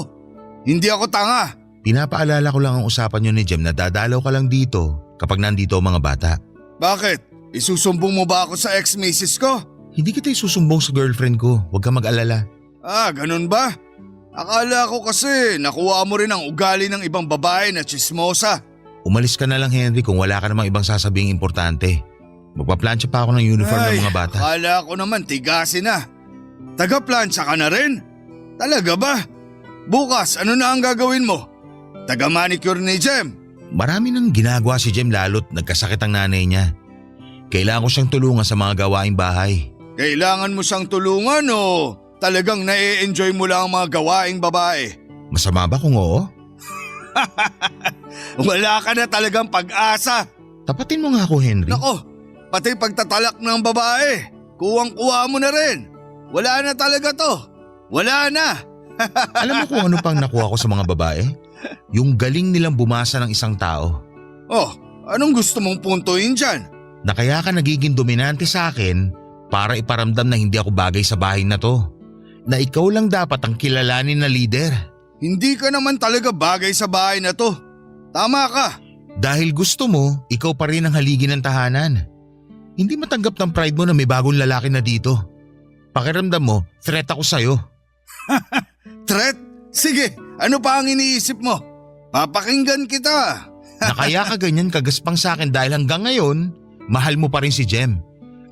Hindi ako tanga. Pinapaalala ko lang ang usapan nyo ni Jem na dadalaw ka lang dito kapag nandito ang mga bata. Bakit? Isusumbong mo ba ako sa ex-misis ko? Hindi kita isusumbong sa girlfriend ko, huwag ka mag-alala. Ah, ganun ba? Akala ko kasi nakuha mo rin ang ugali ng ibang babae na chismosa. Umalis ka na lang Henry kung wala ka namang ibang sasabing importante. Magpaplansya pa ako ng uniform ng mga bata. Akala ko naman tigasin na. Taga-plansya ka na rin? Talaga ba? Bukas, ano na ang gagawin mo? Taga-manicure ni Jem? Marami nang ginagawa si Jem lalo't nagkasakit ang nanay niya. Kailangan ko siyang tulungan sa mga gawaing bahay. Kailangan mo siyang tulungan o talagang na-enjoy mo lang ang mga gawaing babae? Masama ba kung oo? Wala ka na talagang pag-asa. Tapatin mo nga ako Henry. Nako, pati pagtatalak ng babae, kuwang-kuwa mo na rin. Wala na talaga to. Wala na. Alam mo kung ano pang nakuha ko sa mga babae? Yung galing nilang bumasa ng isang tao. Oh, anong gusto mong puntuin dyan? Na kaya ka nagiging dominante sa akin para iparamdam na hindi ako bagay sa bahay na to. Na ikaw lang dapat ang kilalanin na leader. Hindi ka naman talaga bagay sa bahay na to. Tama ka. Dahil gusto mo, ikaw pa rin ang haligi ng tahanan. Hindi matanggap ng pride mo na may bagong lalaki na dito. Pakiramdam mo, threat ako sa'yo. Threat? Sige, ano pa ang iniisip mo? Papakinggan kita. Na kaya ka ganyan kagaspang sa akin dahil hanggang ngayon, mahal mo pa rin si Jem.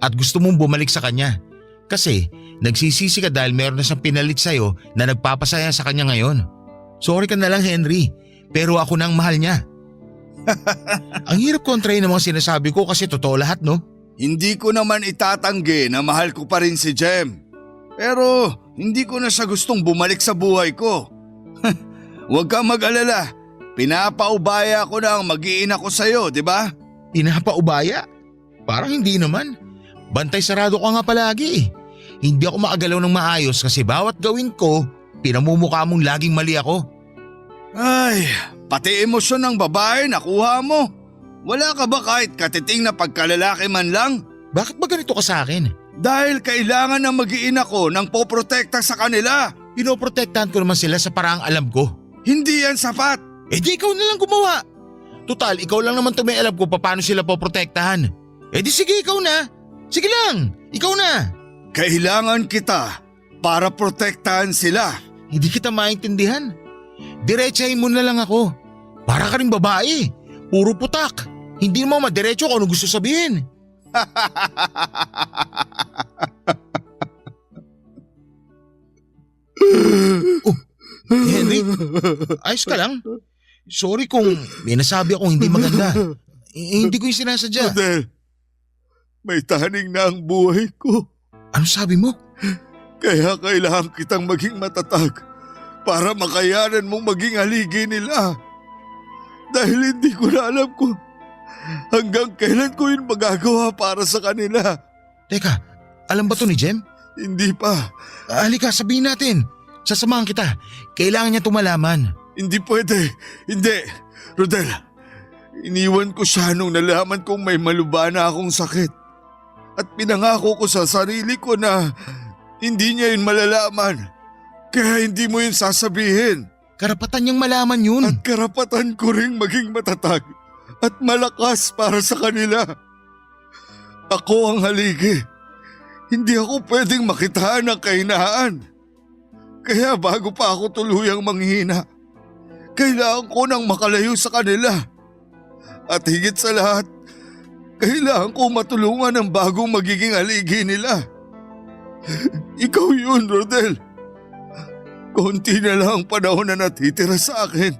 At gusto mong bumalik sa kanya. Kasi nagsisisi ka dahil meron na siyang pinalit sa'yo na nagpapasaya sa kanya ngayon. Sorry ka na lang Henry, pero ako nang mahal niya. Ang hirap kontrahin ng mga sinasabi ko kasi totoo lahat no? Hindi ko naman itatanggi na mahal ko pa rin si Jem. Pero hindi ko na siya gustong bumalik sa buhay ko. Huwag kang mag-alala. Pinapaubaya ko na ang mag-iina ko sa'yo, di ba? Pinapaubaya? Parang hindi naman. Bantay sarado ka nga palagi. Hindi ako makagalaw ng maayos kasi bawat gawin ko, pinamumukha mong laging mali ako. Ay, pati emosyon ng babae nakuha mo. Wala ka ba kahit katiting na pagkalalaki man lang? Bakit ba ganito ka sa akin? Dahil kailangan na mag-iina ko ng poprotekta sa kanila. Pinoprotektahan ko naman sila sa paraang alam ko. Hindi yan sapat. Eh di ikaw na lang gumawa. Tutal, ikaw lang naman may alam ko paano sila poprotektahan. Eh di sige, ikaw na. Sige lang, ikaw na. Kailangan kita para protektahan sila. Hindi kita maintindihan. Diretsahin mo na lang ako. Para ka rin babae. Puro putak. Hindi mo madiretso kung ano gusto sabihin. Oh, Henry, ayos ka lang? Sorry kung may nasabi akong hindi maganda. Hindi ko yung sinasadya. Rodel, may tahaning na ang buhay ko. Ano sabi mo? Kaya kailangan kitang maging matatag para makayanan mong maging haligi nila. Dahil hindi ko na alam kung hanggang kailan ko yun magagawa para sa kanila. Teka, alam ba to ni Jem? Hindi pa. Halika, sabihin natin. Sasamahan kita. Kailangan niya tumalaman. Hindi pwede. Hindi. Rodel, Iniwan ko siya nung nalaman kong may malubha na akong sakit. At pinangako ko sa sarili ko na hindi niya yun malalaman. Kaya hindi mo yun sasabihin. Karapatan niyang malaman yun. At karapatan ko ring maging matatag at malakas para sa kanila. Ako ang haligi. Hindi ako pwedeng makitaan ng kahinaan. Kaya bago pa ako tuluyang manghina, kailangan ko nang makalayo sa kanila. At higit sa lahat, kailangan ko matulungan ang bagong magiging haligi nila. Ikaw yun, Rodel. Konti na lang ang panahon na natitira sa akin.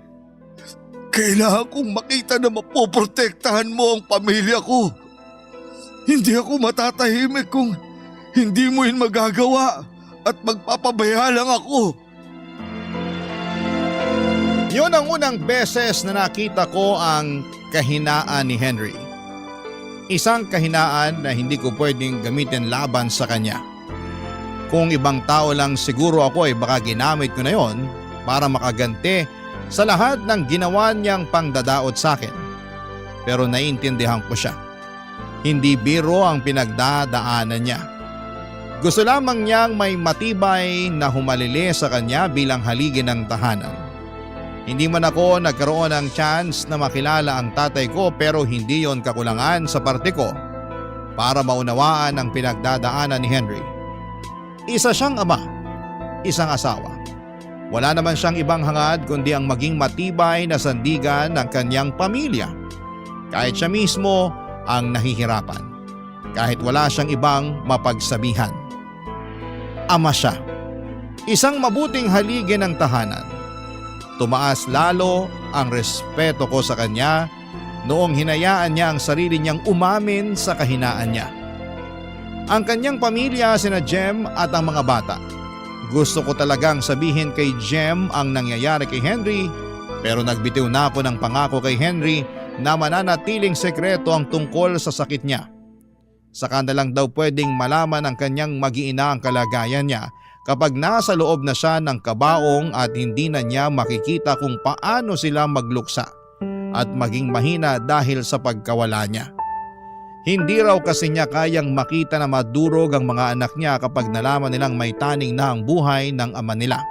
Kailangan kong makita na mapoprotektahan mo ang pamilya ko. Hindi ako matatahimik kung hindi mo yun magagawa at magpapabaya lang ako. Yun ang unang beses na nakita ko ang kahinaan ni Henry. Isang kahinaan na hindi ko pwedeng gamitin laban sa kanya. Kung ibang tao lang siguro ako ay baka ginamit ko na yon para makaganti sa lahat ng ginawa niyang pangdadaot sa akin. Pero naiintindihan ko siya. Hindi biro ang pinagdadaanan niya. Gusto lamang niyang may matibay na humalili sa kanya bilang haligi ng tahanan. Hindi man ako nagkaroon ng chance na makilala ang tatay ko pero hindi yon kakulangan sa parte ko para maunawaan ang pinagdadaanan ni Henry. Isa siyang ama, isang asawa. Wala naman siyang ibang hangad kundi ang maging matibay na sandigan ng kanyang pamilya. Kahit siya mismo ang nahihirapan. Kahit wala siyang ibang mapagsabihan. Ama siya. Isang mabuting haligi ng tahanan. Tumaas lalo ang respeto ko sa kanya noong hinayaan niya ang sarili niyang umamin sa kahinaan niya. Ang kanyang pamilya sina Jem at ang mga bata. Gusto ko talagang sabihin kay Jem ang nangyayari kay Henry pero nagbitiw na ako ng pangako kay Henry na mananatiling sekreto ang tungkol sa sakit niya. Saka na lang daw pwedeng malaman ng kanyang mag-iina ang kalagayan niya kapag nasa loob na siya ng kabaong at hindi na niya makikita kung paano sila magluksa at maging mahina dahil sa pagkawala niya. Hindi raw kasi niya kayang makita na madurog ang mga anak niya kapag nalaman nilang may taning na ang buhay ng ama nila.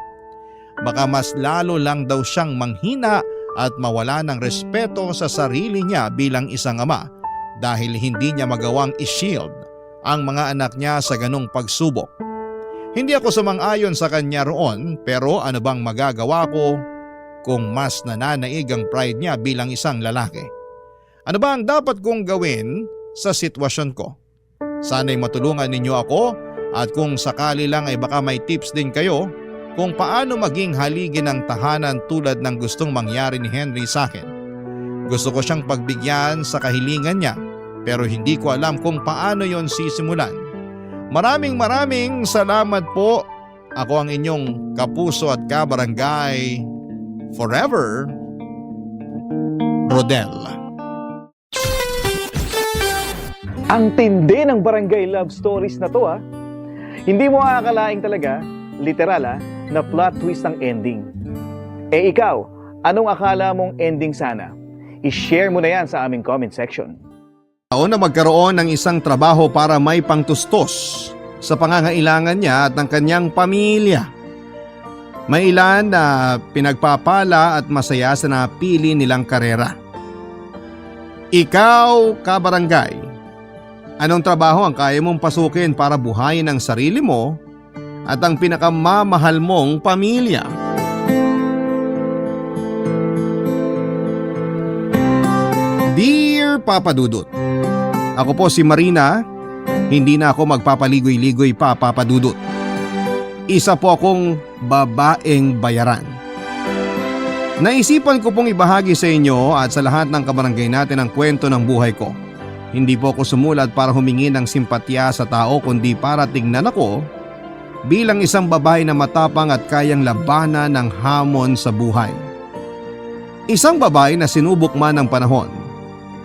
Baka mas lalo lang daw siyang manghina at mawala ng respeto sa sarili niya bilang isang ama dahil hindi niya magawang i-shield ang mga anak niya sa ganong pagsubok. Hindi ako sumang-ayon sa kanya roon pero ano bang magagawa ko kung mas nananaig ang pride niya bilang isang lalaki? Ano ba ang dapat kong gawin sa sitwasyon ko? Sana'y matulungan ninyo ako at kung sakali lang ay baka may tips din kayo kung paano maging haligi ng tahanan tulad ng gustong mangyari ni Henry sa akin. Gusto ko siyang pagbigyan sa kahilingan niya pero hindi ko alam kung paano yon sisimulan. Maraming salamat po. Ako ang inyong kapuso at kabarangay forever, Rodel. Ang tindi ng barangay love stories na to Hindi mo aakalaing talaga, literal na plot twist ang ending. Eh ikaw, anong akala mong ending sana? I-share mo na yan sa aming comment section. Na magkaroon ng isang trabaho para may pangtustos sa pangangailangan niya at ng kanyang pamilya. May ilan na pinagpapala at masaya sa napili nilang karera. Ikaw, kabarangay, anong trabaho ang kaya mong pasukin para buhayin ang sarili mo at ang pinakamamahal mong pamilya? Dear Papa Dudut, ako po si Marina, hindi na ako magpapaligoy-ligoy pa, Papa Dudut. Isa po akong babaeng bayaran. Naisipan ko pong ibahagi sa inyo at sa lahat ng kabarangay natin ang kwento ng buhay ko. Hindi po ako sumulat para humingi ng simpatya sa tao kundi para tingnan ako bilang isang babae na matapang at kayang labanan ng hamon sa buhay. Isang babae na sinubok man ng panahon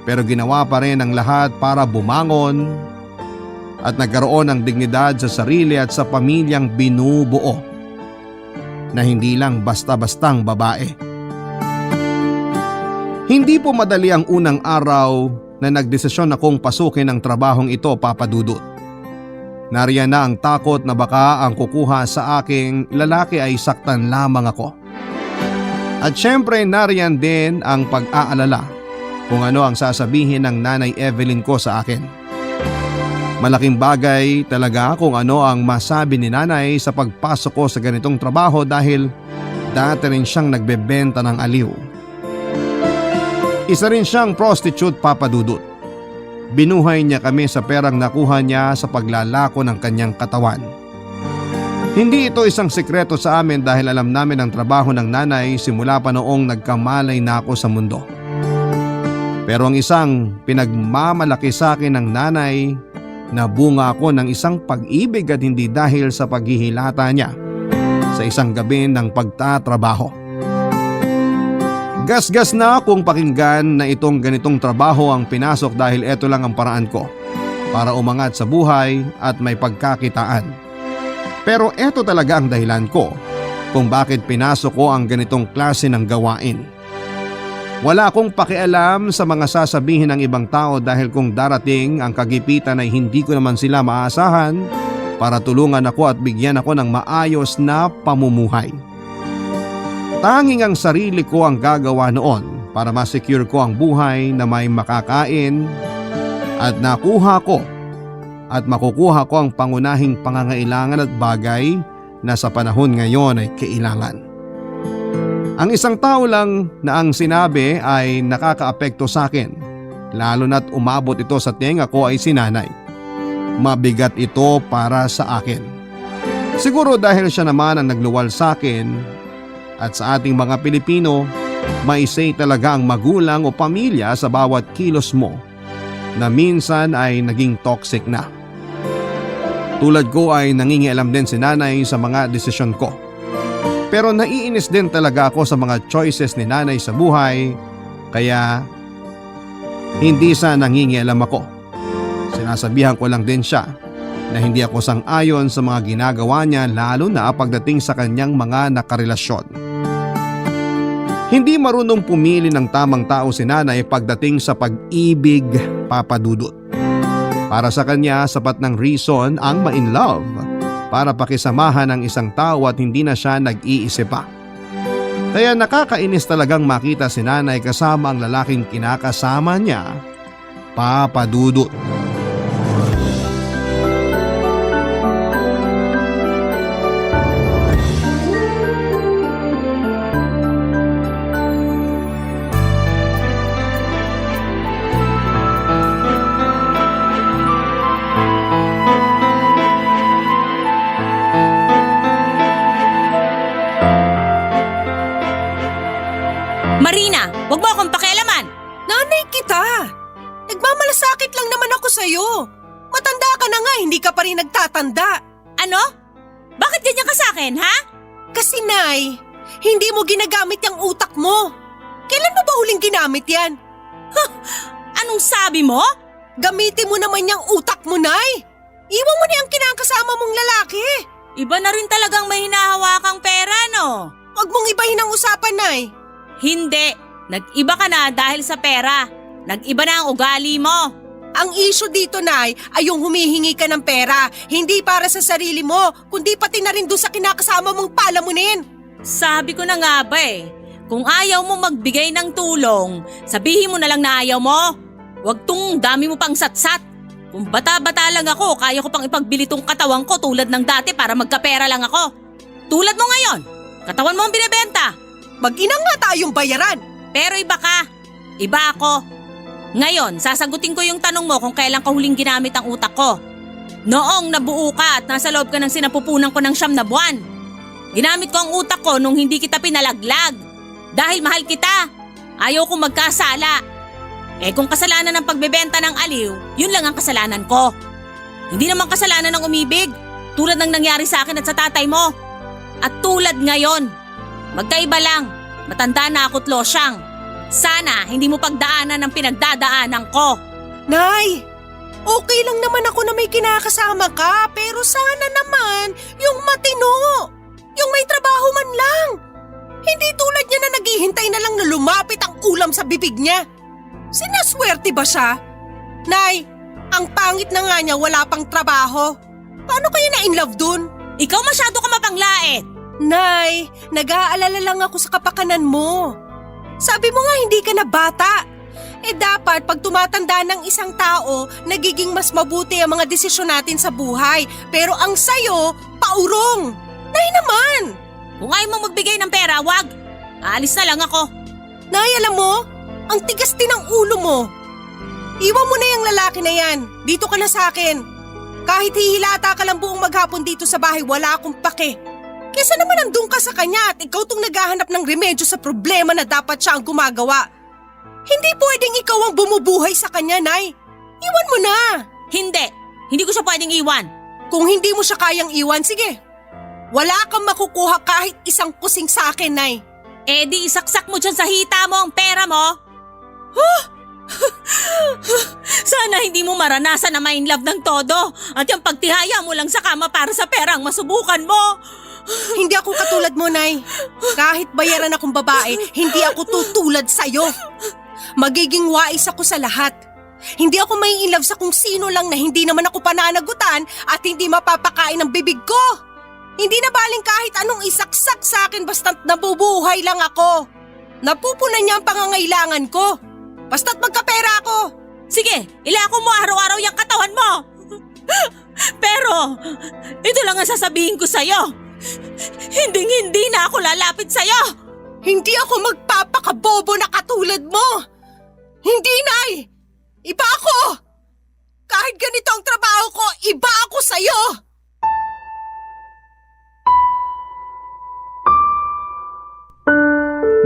pero ginawa pa rin ang lahat para bumangon at nagkaroon ng dignidad sa sarili at sa pamilyang binubuo na hindi lang basta-bastang babae. Hindi po madali ang unang araw na nagdesisyon akong pasukin ang trabahong ito, Papa Dudut. Nariyan na ang takot na baka ang kukuha sa aking lalaki ay saktan lamang ako. At syempre nariyan din ang pag-aalala kung ano ang sasabihin ng Nanay Evelyn ko sa akin. Malaking bagay talaga kung ano ang masabi ni Nanay sa pagpasok ko sa ganitong trabaho dahil dati rin siyang nagbebenta ng aliw. Isa rin siyang prostitute, Papa Dudut. Binuhay niya kami sa perang nakuha niya sa paglalako ng kanyang katawan. Hindi ito isang sikreto sa amin dahil alam namin ang trabaho ng nanay simula pa noong nagkamalay na ako sa mundo. Pero ang isang pinagmamalaki sa akin ng nanay na bunga ako ng isang pag-ibig at hindi dahil sa paghihilata niya sa isang gabi ng pagtatrabaho. Gasgas na akong pakinggan na itong ganitong trabaho ang pinasok dahil ito lang ang paraan ko para umangat sa buhay at may pagkakitaan. Pero ito talaga ang dahilan ko kung bakit pinasok ko ang ganitong klase ng gawain. Wala akong pakialam sa mga sasabihin ng ibang tao dahil kung darating ang kagipitan ay hindi ko naman sila maasahan para tulungan ako at bigyan ako ng maayos na pamumuhay. Tanging ang sarili ko ang gagawa noon para ma-secure ko ang buhay na may makakain at nakuha ko at makukuha ko ang pangunahing pangangailangan at bagay na sa panahon ngayon ay kailangan. Ang isang tao lang na ang sinabi ay nakakaapekto sa akin, lalo na't umabot ito sa tenga ko ay si Nanay. Mabigat ito para sa akin. Siguro dahil siya naman ang nagluwal sa akin. At sa ating mga Pilipino, may say talaga ang magulang o pamilya sa bawat kilos mo na minsan ay naging toxic na. Tulad ko ay nangingialam din si Nanay sa mga desisyon ko. Pero naiinis din talaga ako sa mga choices ni Nanay sa buhay kaya hindi sa nangingialam ako. Sinasabihan ko lang din siya na hindi ako sang-ayon sa mga ginagawa niya lalo na pagdating sa kanyang mga nakarelasyon. Hindi marunong pumili ng tamang tao si Nanay pagdating sa pag-ibig, Papa Dudut. Para sa kanya, sapat ng reason ang ma-in love para pakisamahan ang isang tao at hindi na siya nag-iisip pa. Kaya nakakainis talagang makita si Nanay kasama ang lalaking kinakasama niya, Papa Dudut. Marina, wag mo akong pakialaman! Nanay kita! Nagmamalasakit lang naman ako sa'yo. Matanda ka na nga, hindi ka pa rin nagtatanda. Ano? Bakit ganyan ka sa akin, ha? Kasi Nay, hindi mo ginagamit yung utak mo. Kailan mo ba huling ginamit yan? Anong sabi mo? Gamitin mo naman yung utak mo, Nay. Iwan mo na yung kinakasama mong lalaki. Iba na rin talagang may hinahawakang pera, no? Huwag mong ibahin ang usapan, Nay. Hindi. Nag-iba ka na dahil sa pera. Nag-iba na ang ugali mo. Ang issue dito, Nay, ay yung humihingi ka ng pera. Hindi para sa sarili mo, kundi pati na rin doon sa kinakasama mong palamunin. Sabi ko na nga ba eh. Kung ayaw mo magbigay ng tulong, sabihin mo na lang na ayaw mo. Huwag tong dami mo pang satsat. Kung bata-bata lang ako, kaya ko pang ipagbili tong katawan ko tulad ng dati para magkapera lang ako. Tulad mo ngayon, katawan mo ang binibenta. Mag-ina nga tayong bayaran. Pero iba ka. Iba ako. Ngayon, sasagutin ko yung tanong mo kung kailan ka huling ginamit ang utak ko. Noong nabuo ka at nasa loob ka ng sinapupunan ko ng 9 na buwan. Ginamit ko ang utak ko nung hindi kita pinalaglag. Dahil mahal kita. Ayaw kong magkasala. Eh kung kasalanan ng pagbebenta ng aliw, yun lang ang kasalanan ko. Hindi naman kasalanan ng umibig. Tulad ng nangyari sa akin at sa tatay mo. At tulad ngayon. Magkaiba lang. Matanda na ako't losyang. Sana hindi mo pagdaanan ng pinagdadaanan ko. Nay, okay lang naman ako na may kinakasama ka, pero sana naman yung matino. Yung may trabaho man lang. Hindi tulad niya na naghihintay naghihintay na lang na lumapit ang ulam sa bibig niya. Sinaswerte ba siya? Nay, ang pangit na nga niya wala pang trabaho. Paano kayo na in love dun? Ikaw masyado ka mapanglait. Nay, nag-aalala lang ako sa kapakanan mo. Sabi mo nga hindi ka na bata. Dapat pag tumatanda ng isang tao, nagiging mas mabuti ang mga desisyon natin sa buhay. Pero ang sayo, paurong. Nay naman! Kung ayaw mo magbigay ng pera, wag. Aalis na lang ako. Nay, alam mo, ang tigas din ng ulo mo. Iwan mo na yung lalaki na yan. Dito ka na sa akin. Kahit hihilata ka lang buong maghapon dito sa bahay, wala akong pake. Kesa naman nandun ka sa kanya at ikaw tong naghahanap ng remedyo sa problema na dapat siya ang gumagawa. Hindi pwedeng ikaw ang bumubuhay sa kanya, Nay. Iwan mo na. Hindi ko siya pwedeng iwan. Kung hindi mo siya kayang iwan, sige. Wala kang makukuha kahit isang kusing sa akin, Nay. Di isaksak mo dyan sa hita mo ang pera mo. Sana hindi mo maranasan na ma-in love ng todo at yung pagtihaya mo lang sa kama para sa pera ang masubukan mo. Hindi ako katulad mo, Nay. Kahit bayaran akong babae, hindi ako tutulad sa'yo. Magiging wais ako sa lahat. Hindi ako may in love sa kung sino lang na hindi naman ako pananagutan at hindi mapapakain ng bibig ko. Hindi na baling kahit anong isaksak sa akin basta't nabubuhay lang ako. Napupunan niya ang pangangailangan ko. Basta't magkapera ako. Sige, ilako mo araw-araw yung katawan mo. Pero, ito lang ang sasabihin ko sa'yo. Hindi na ako lalapit sa'yo. Hindi ako magpapakabobo na katulad mo. Hindi, Nay. Iba ako. Kahit ganito ang trabaho ko, iba ako sa'yo.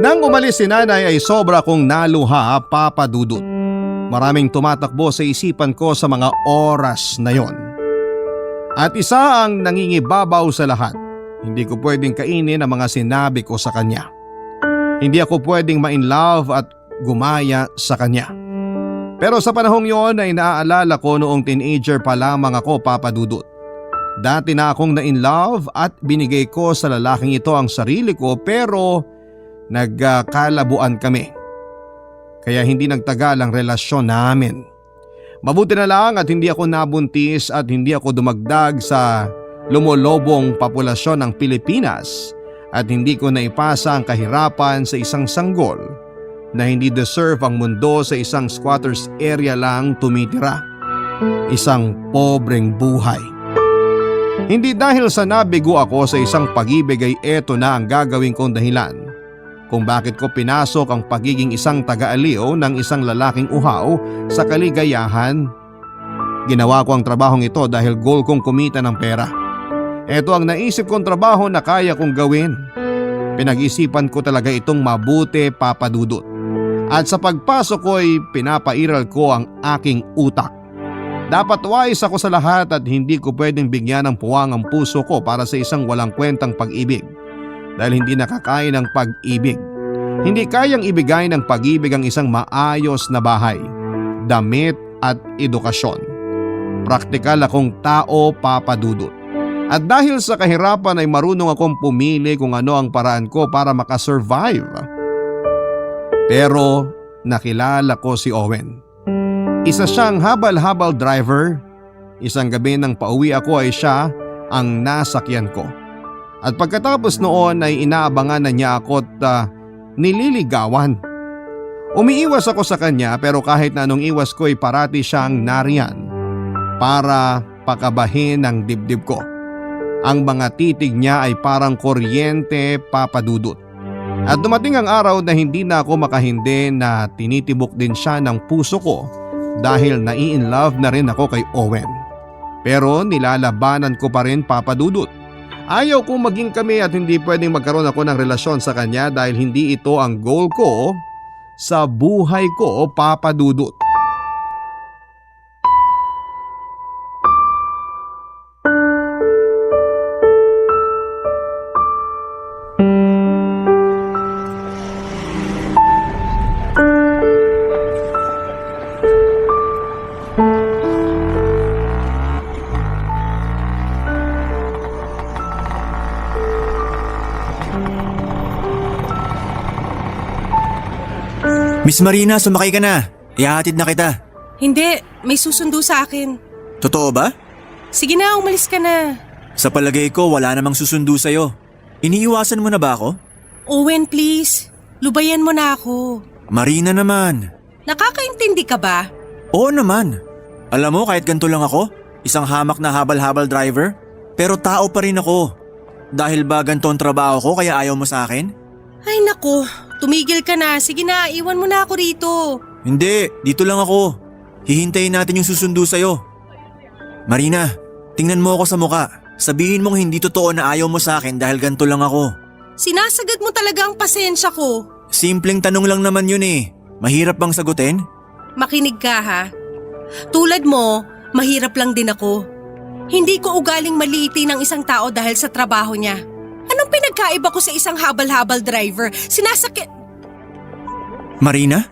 Nang umalis si nanay ay sobra kong naluha, Papa Dudut. Maraming tumatakbo sa isipan ko sa mga oras na yon. At isa ang nangingibabaw sa lahat. Hindi ko pwedeng kainin ang mga sinabi ko sa kanya. Hindi ako pwedeng ma-in love at gumaya sa kanya. Pero sa panahong yon ay naaalala ko noong teenager pa lamang ako, Papa Dudut. Dati na akong na-in love at binigay ko sa lalaking ito ang sarili ko pero nagkalabuan kami. Kaya hindi nagtagal ang relasyon namin. Mabuti na lang at hindi ako nabuntis at hindi ako dumagdag sa lumolobong populasyon ng Pilipinas at hindi ko naipasa ang kahirapan sa isang sanggol na hindi deserve ang mundo sa isang squatters area lang tumitira. Isang pobreng buhay. Hindi dahil sa nabigo ako sa isang pag-ibig ay eto na ang gagawin kong dahilan kung bakit ko pinasok ang pagiging isang taga-aliw ng isang lalaking uhaw sa kaligayahan. Ginawa ko ang trabahong ito dahil goal kong kumita ng pera. Ito ang naisip kong trabaho na kaya kong gawin. Pinag-isipan ko talaga itong mabuti, Papa Dudut. At sa pagpasok ko ay pinapairal ko ang aking utak. Dapat wise ako sa lahat at hindi ko pwedeng bigyan ng puwang ang puso ko para sa isang walang kwentang pag-ibig. Dahil hindi nakakain ng pag-ibig. Hindi kayang ibigay ng pag-ibig ang isang maayos na bahay, damit at edukasyon. Praktikal akong tao, Papa Dudut. At dahil sa kahirapan ay marunong akong pumili kung ano ang paraan ko para makasurvive. Pero nakilala ko si Owen. Isa siyang habal-habal driver. Isang gabi nang pauwi ako ay siya ang nasakyan ko. At pagkatapos noon ay inaabangan na niya ako at nililigawan. Umiiwas ako sa kanya pero kahit na anong iwas ko ay parati siyang nariyan para pakabahin ang dibdib ko. Ang mga titig niya ay parang kuryente, Papa Dudut. At dumating ang araw na hindi na ako makahindi na tinitibok din siya ng puso ko dahil nai-in love na rin ako kay Owen. Pero nilalabanan ko pa rin, Papa Dudut. Ayaw kong maging kami at hindi pwedeng magkaroon ako ng relasyon sa kanya dahil hindi ito ang goal ko sa buhay ko, Papa Dudut. Miss Marina, sumakay ka na. Ihahatid na kita. Hindi, may susundo sa akin. Totoo ba? Sige na, umalis ka na. Sa palagay ko, wala namang susundo sa'yo. Iniiwasan mo na ba ako? Owen, please. Lubayan mo na ako. Marina naman. Nakakaintindi ka ba? Oo naman. Alam mo, kahit ganito lang ako, isang hamak na habal-habal driver, pero tao pa rin ako. Dahil ba ganito ang trabaho ko kaya ayaw mo sa akin? Ay naku, tumigil ka na. Sige na, iwan mo na ako rito. Hindi, dito lang ako. Hihintayin natin yung susundo sa'yo. Marina, tingnan mo ako sa muka. Sabihin mong hindi totoo na ayaw mo sa akin dahil ganito lang ako. Sinasagad mo talaga ang pasensya ko. Simpleng tanong lang naman yun eh. Mahirap bang sagutin? Makinig ka ha. Tulad mo, mahirap lang din ako. Hindi ko ugaling maliitin ang isang tao dahil sa trabaho niya. Anong pinagkaiba ko sa isang habal-habal driver? Marina?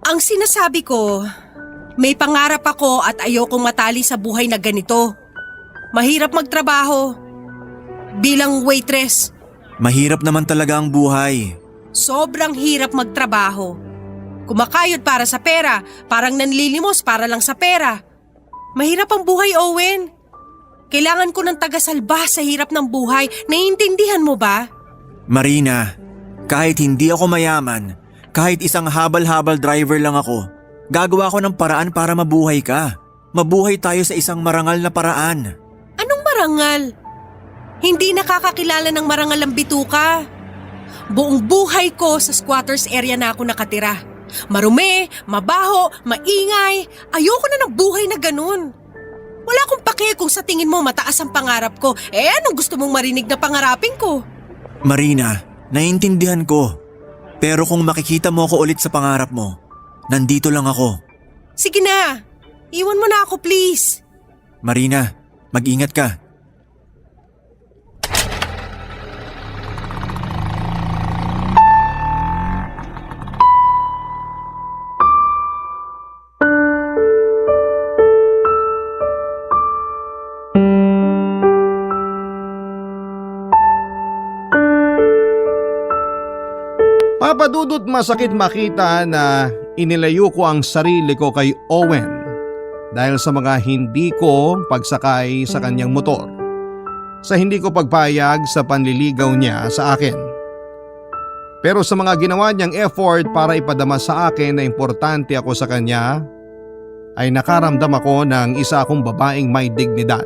Ang sinasabi ko, may pangarap ako at ayokong matali sa buhay na ganito. Mahirap magtrabaho. Bilang waitress, Mahirap naman talaga ang buhay. sobrang hirap magtrabaho. Kumakayod para sa pera, parang nanlilimos para lang sa pera. Mahirap ang buhay, Owen. Kailangan ko ng tagasalba sa hirap ng buhay. Naiintindihan mo ba? Marina, kahit hindi ako mayaman, kahit isang habal-habal driver lang ako, gagawa ko ng paraan para mabuhay ka. Mabuhay tayo sa isang marangal na paraan. Anong marangal? Hindi nakakakilala ng marangal ang bituka. Buong buhay ko sa squatters area na ako nakatira. Marumi, mabaho, maingay. Ayoko na ng buhay na ganun. Wala akong pake kung sa tingin mo mataas ang pangarap ko. Anong gusto mong marinig na pangarapin ko? Marina, naiintindihan ko. Pero kung makikita mo ako ulit sa pangarap mo, nandito lang ako. Sige na, iwan mo na ako please. Marina, mag-ingat ka. Papadudot masakit makita na inilayo ko ang sarili ko kay Owen dahil sa mga hindi ko pagsakay sa kanyang motor, sa hindi ko pagpayag sa panliligaw niya sa akin. Pero sa mga ginawa niyang effort para ipadama sa akin na importante ako sa kanya, ay nakaramdam ako ng isa akong babaeng may dignidad.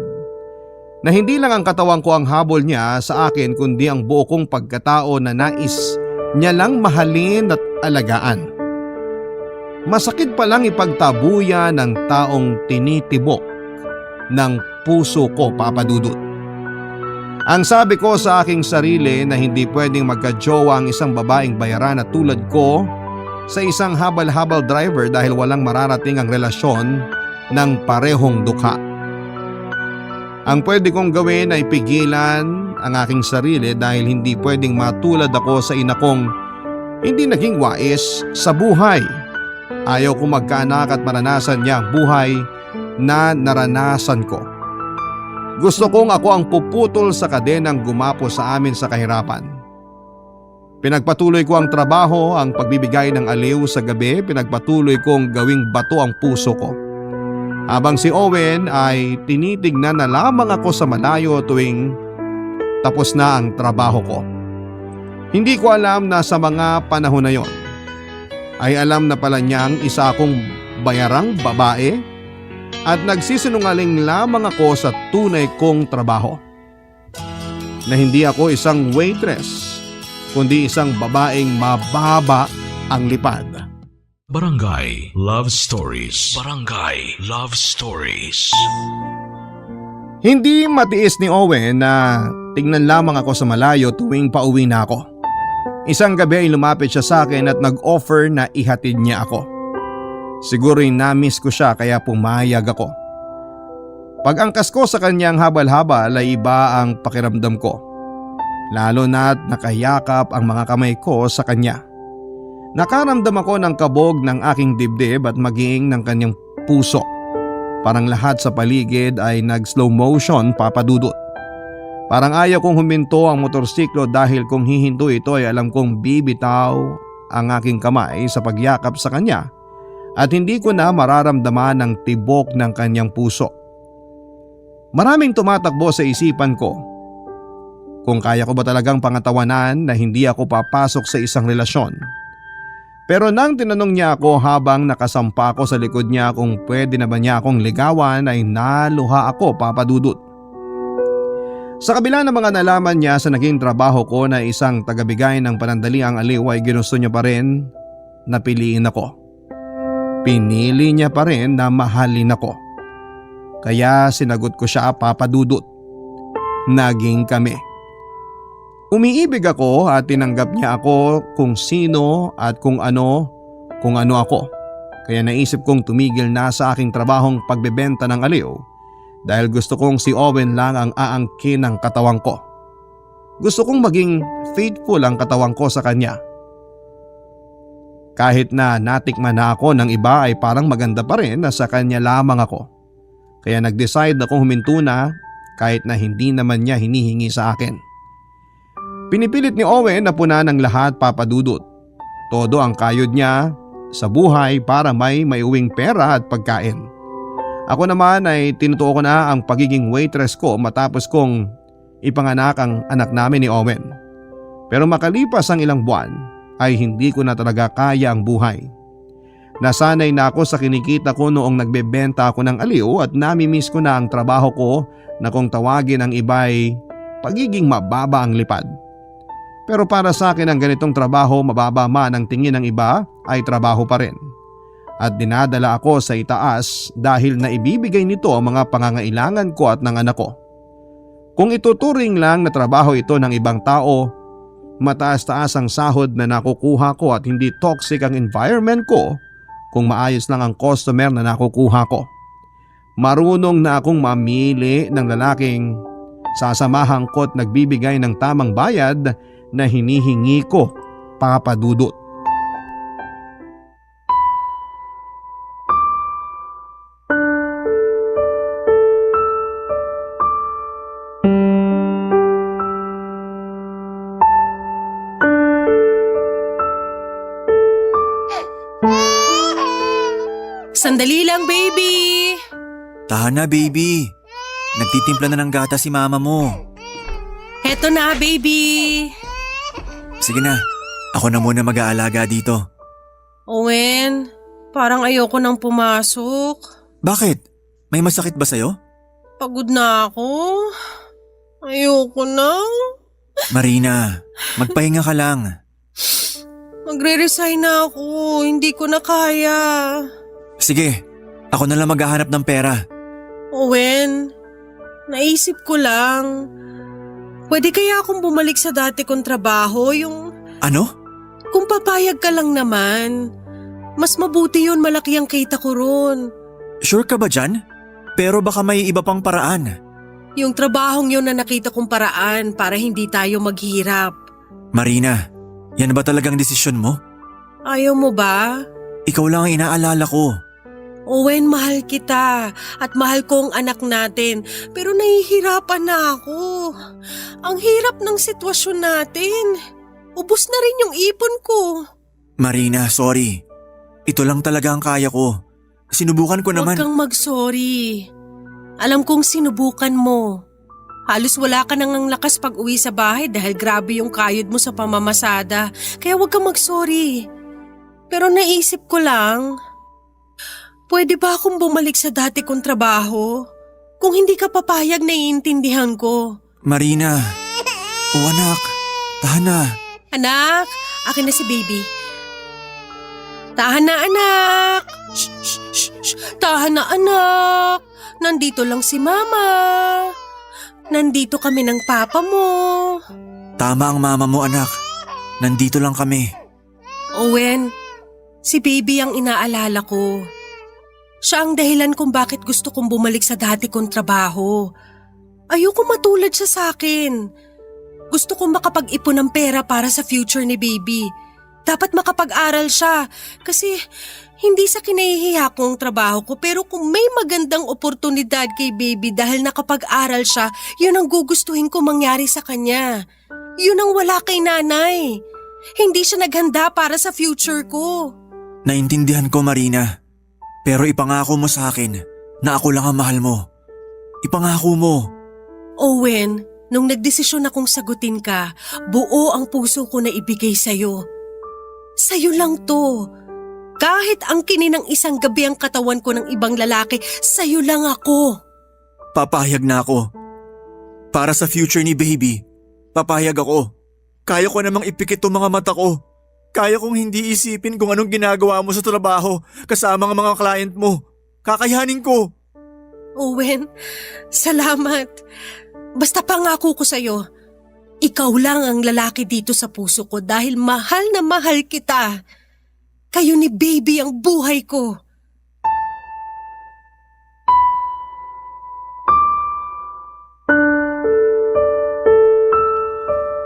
Na hindi lang ang katawan ko ang habol niya sa akin kundi ang buo kong pagkatao na nais niya lang mahalin at alagaan. Masakit palang ipagtabuya ng taong tinitibok ng puso ko, Papadudot. Ang sabi ko sa aking sarili na hindi pwedeng magkajowa ang isang babaeng bayaran na tulad ko sa isang habal-habal driver dahil walang mararating ang relasyon ng parehong dukha. Ang pwede kong gawin ay pigilan ang aking sarili dahil hindi pwedeng matulad ako sa ina kong hindi naging wais sa buhay. Ayaw ko magkaanak at maranasan niya ang buhay na naranasan ko. Gusto kong ako ang puputol sa kadenang gumapo sa amin sa kahirapan. Pinagpatuloy ko ang trabaho, ang pagbibigay ng aliw sa gabi, pinagpatuloy kong gawing bato ang puso ko. Habang si Owen ay tinitignan na lamang ako sa malayo tuwing tapos na ang trabaho ko. Hindi ko alam na sa mga panahon na yon ay alam na pala niyang isa akong bayarang babae at nagsisinungaling lamang ako sa tunay kong trabaho. Na hindi ako isang waitress kundi isang babaeng mababa ang lipad. Barangay Love Stories. Barangay Love Stories. Hindi matiis ni Owen na tingnan lamang ako sa malayo tuwing pauwi na ako. Isang gabi ay lumapit siya sa akin at nag-offer na ihatid niya ako. Siguro'y na-miss ko siya kaya pumayag ako. Pag-angkas ko sa kanyang habal-habal ay iba ang pakiramdam ko. Lalo na't nakayakap ang mga kamay ko sa kanya. Nakaramdam ako ng kabog ng aking dibdib at maging ng kanyang puso. Parang lahat sa paligid ay nag-slow motion, Papadudot. Parang ayaw kong huminto ang motorsiklo dahil kung hihinto ito ay alam kong bibitaw ang aking kamay sa pagyakap sa kanya at hindi ko na mararamdaman ang tibok ng kanyang puso. Maraming tumatakbo sa isipan ko. Kung kaya ko ba talagang pangatawanan na hindi ako papasok sa isang relasyon. Pero nang tinanong niya ako habang nakasampa ako sa likod niya kung pwede na ba niya akong ligawan ay naluha ako, Papa Dudut. Sa kabila ng mga nalaman niya sa naging trabaho ko na isang tagabigay ng panandaliang aliw ay ginusto niya pa rin na piliin ako. Pinili niya pa rin na mahalin ako. Kaya sinagot ko siya, Papa Dudut. Naging kami. Umiibig ako at tinanggap niya ako kung sino at kung ano ako. Kaya naisip kong tumigil na sa aking trabahong pagbebenta ng aliw dahil gusto kong si Owen lang ang aangkin ng katawang ko. Gusto kong maging faithful ang katawang ko sa kanya. Kahit na natikman na ako ng iba ay parang maganda pa rin na sa kanya lamang ako. Kaya nag-decide akong huminto na kahit na hindi naman niya hinihingi sa akin. Pinipilit ni Owen na punan ng lahat, Papa Dudut. Todo ang kayod niya sa buhay para may uwing pera at pagkain. Ako naman ay tinutuo ko na ang pagiging waitress ko matapos kong ipanganak ang anak namin ni Owen. Pero makalipas ang ilang buwan ay hindi ko na talaga kaya ang buhay. Nasanay na ako sa kinikita ko noong nagbebenta ako ng aliw at namimiss ko na ang trabaho ko na kung tawagin ang iba'y pagiging mababa ang lipad. Pero para sa akin ang ganitong trabaho, mababa man ang tingin ng iba, ay trabaho pa rin. At dinadala ako sa itaas dahil naibibigay nito ang mga pangangailangan ko at ng anak ko. Kung ituturing lang na trabaho ito ng ibang tao, mataas-taas ang sahod na nakukuha ko at hindi toxic ang environment ko kung maayos lang ang customer na nakukuha ko. Marunong na akong mamili ng lalaking sasamahan ko at nagbibigay ng tamang bayad na hinihingi ko, Papa Dudut. Sandali lang, baby! Tahan na, baby. Nagtitimpla na ng gata si mama mo. Heto na, baby! Sige na, ako na muna mag-aalaga dito. Owen, parang ayoko nang pumasok. Bakit? May masakit ba sa'yo? Pagod na ako. Ayoko na. Marina, magpahinga ka lang. Magre-resign na ako. Hindi ko na kaya. Sige, ako na lang maghahanap ng pera. Owen, naisip ko lang. Pwede kaya akong bumalik sa dati kong trabaho, yung… Ano? Kung papayag ka lang naman. Mas mabuti yun, malaki ang kita ko ron. Sure ka ba dyan? Pero baka may iba pang paraan. Yung trabahong yun na nakita kong paraan para hindi tayo maghirap. Marina, yan ba talagang desisyon mo? Ayaw mo ba? Ikaw lang ang inaalala ko. Owen, mahal kita at mahal ko ang anak natin pero nahihirapan na ako. Ang hirap ng sitwasyon natin. Ubus na rin yung ipon ko. Marina, sorry. Ito lang talaga ang kaya ko. Sinubukan ko naman. Huwag kang mag-sorry. Alam kong sinubukan mo. Halos wala ka nang ng lakas pag uwi sa bahay dahil grabe yung kayod mo sa pamamasada. Kaya huwag kang mag-sorry. Pero naisip ko lang… Pwede ba akong bumalik sa dati kong trabaho? Kung hindi ka papayag, naiintindihan ko. Marina. O anak, tahan na. Anak, akin na si baby. Tahan na anak. Shh, shh, shh, shh. Tahan na anak. Nandito lang si mama. Nandito kami ng papa mo. Tama ang mama mo, anak. Nandito lang kami. Owen, si baby ang inaalala ko. Siya ang dahilan kung bakit gusto kong bumalik sa dati kong trabaho. Ayoko matulad siya sa akin. Gusto kong makapag-ipon ng pera para sa future ni baby. Dapat makapag-aral siya kasi hindi sa kinahihiya ko ang trabaho ko pero kung may magandang oportunidad kay baby dahil nakapag-aral siya, yun ang gugustuhin ko mangyari sa kanya. Yun ang wala kay nanay. Hindi siya naghanda para sa future ko. Naintindihan ko, Marina. Pero ipangako mo sa akin na ako lang ang mahal mo. Ipangako mo. Owen, nung nagdesisyon akong sagutin ka, buo ang puso ko na ibigay sa'yo. Sa'yo lang to. Kahit ang ng isang gabi ang katawan ko ng ibang lalaki, sa'yo lang ako. Papayag na ako. Para sa future ni baby, papayag ako. Kaya ko namang ipikit ang mga mata ko. Kaya kong hindi isipin kung anong ginagawa mo sa trabaho kasama ang mga client mo. Kakayanin ko. Owen, salamat. Basta pangako ko sa'yo, ikaw lang ang lalaki dito sa puso ko dahil mahal na mahal kita. Kayo ni baby ang buhay ko.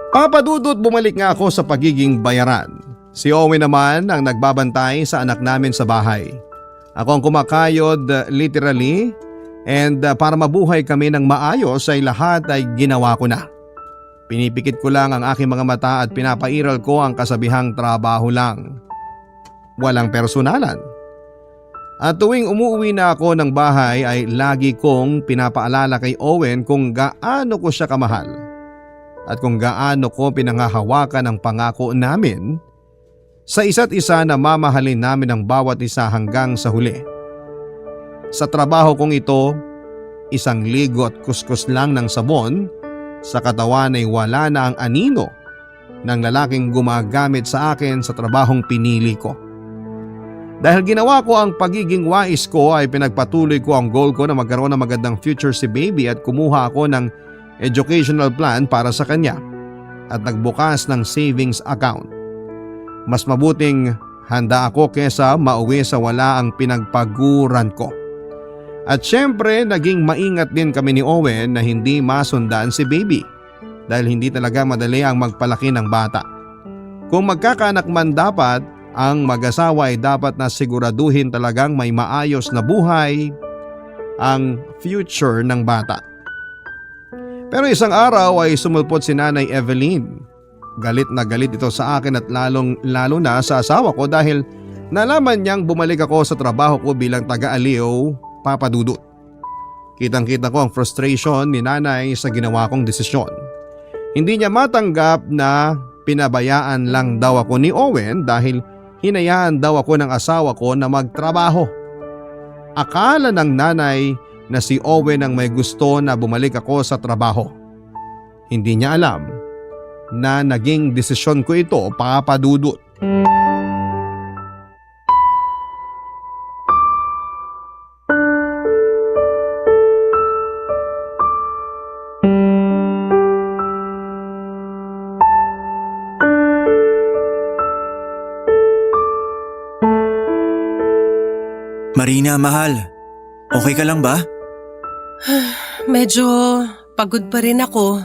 Papa Dudut, bumalik nga ako sa pagiging bayaran. Si Owen naman ang nagbabantay sa anak namin sa bahay. Ako ang kumakayod literally and para mabuhay kami ng maayos ay lahat ay ginawa ko na. Pinipikit ko lang ang aking mga mata at pinapairal ko ang kasabihang trabaho lang. Walang personalan. At tuwing umuwi na ako ng bahay ay lagi kong pinapaalala kay Owen kung gaano ko siya kamahal at kung gaano ko pinangahawakan ang pangako namin sa isa't isa na mamahalin namin ang bawat isa hanggang sa huli. Sa trabaho kong ito, isang ligo at kuskus lang ng sabon sa katawan ay wala na ang anino ng lalaking gumagamit sa akin sa trabahong pinili ko. Dahil ginawa ko ang pagiging wais ko ay pinagpatuloy ko ang goal ko na magkaroon ng magandang future si baby at kumuha ako ng educational plan para sa kanya at nagbukas ng savings account. Mas mabuting handa ako kesa mauwi sa wala ang pinagpaguran ko. At syempre naging maingat din kami ni Owen na hindi masundan si baby dahil hindi talaga madali ang magpalaki ng bata. Kung magkakaanak man dapat, ang mag-asawa ay dapat na siguraduhin talagang may maayos na buhay ang future ng bata. Pero isang araw ay sumulpot si Nanay Evelyn. Galit na galit ito sa akin at lalo na sa asawa ko dahil nalaman niyang bumalik ako sa trabaho ko bilang taga-aliw, Papa Dudut. Kitang-kita ko ang frustration ni Nanay sa ginawa kong desisyon. Hindi niya matanggap na pinabayaan lang daw ako ni Owen dahil hinayaan daw ako ng asawa ko na magtrabaho. Akala ng nanay na si Owen ang may gusto na bumalik ako sa trabaho. Hindi niya alam na naging desisyon ko ito, Papa Dudut. Marina, mahal. Okay ka lang ba? Medyo pagod pa rin ako.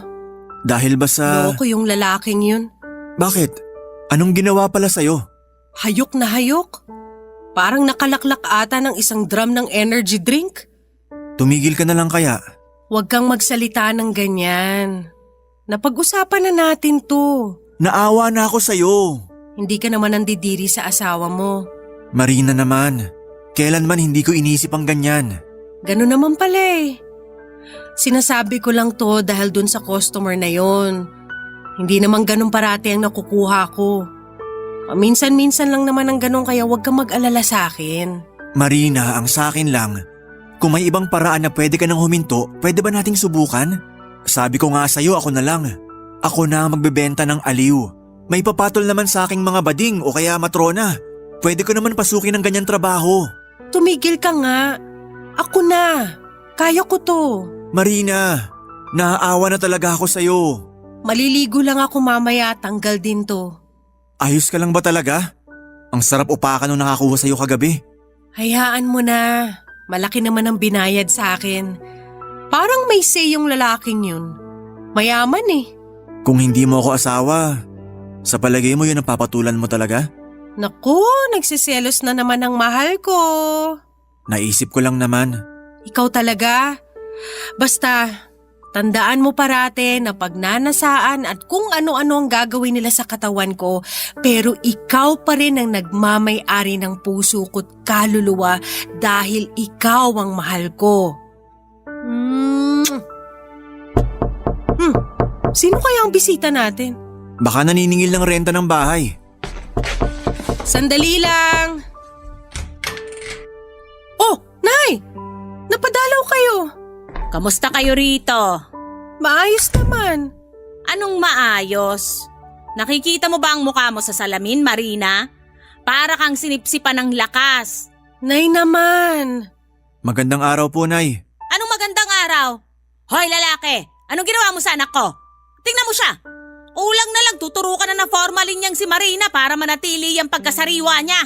Dahil ba sa… Loko yung lalaking yun. Bakit? Anong ginawa pala sa'yo? Hayok na hayok. Parang nakalaklak ata ng isang drum ng energy drink. Tumigil ka na lang kaya? Huwag kang magsalita ng ganyan. Napag-usapan na natin to. Naawa na ako sa'yo. Hindi ka naman nandidiri sa asawa mo. Marina naman, kailanman hindi ko inisip ang ganyan. Ganun naman pala eh. Sinasabi ko lang to dahil dun sa customer na yon. Hindi naman ganun parati ang nakukuha ko. Minsan-minsan lang naman ang ganun kaya huwag kang mag-alala sa akin. Marina, ang sa akin lang, kung may ibang paraan na pwede ka nang huminto, pwede ba nating subukan? Sabi ko nga sa'yo, ako na lang. Ako na ang magbebenta ng aliw. May papatol naman sa aking mga bading o kaya matrona. Pwede ko naman pasukin ng ganyan trabaho. Tumigil ka nga. Ako na. Kaya ko to. Marina, naaawa na talaga ako sa'yo. Maliligo lang ako mamaya, tanggal din to. Ayos ka lang ba talaga? Ang sarap upakan nung nakakuha sa'yo kagabi. Hayaan mo na. Malaki naman ang binayad sa akin. Parang may say yung lalaking yun. Mayaman eh. Kung hindi mo ako asawa, sa palagay mo yun ang papatulan mo talaga? Naku, nagsiselos na naman ang mahal ko. Naisip ko lang naman. Ikaw talaga. Basta, Tandaan mo parate na pagnanasaan at kung ano-ano ang gagawin nila sa katawan ko, pero ikaw pa rin ang nagmamay-ari ng puso ko't kaluluwa dahil ikaw ang mahal ko. Sino kaya ang bisita natin? Baka naniningil ng renta ng bahay. Sandali lang. Oh, Nay! Napadalaw kayo. Kamusta kayo rito? Maayos naman. Anong maayos? Nakikita mo ba ang mukha mo sa salamin, Marina? Para kang sinipsipan ng lakas. Nay naman. Magandang araw po, Nay. Anong magandang araw? Hoy lalaki, anong ginawa mo sa anak ko? Tingnan mo siya. Ulang na lang tuturukan na ng formalin niyang si Marina para manatili ang pagkasariwa niya.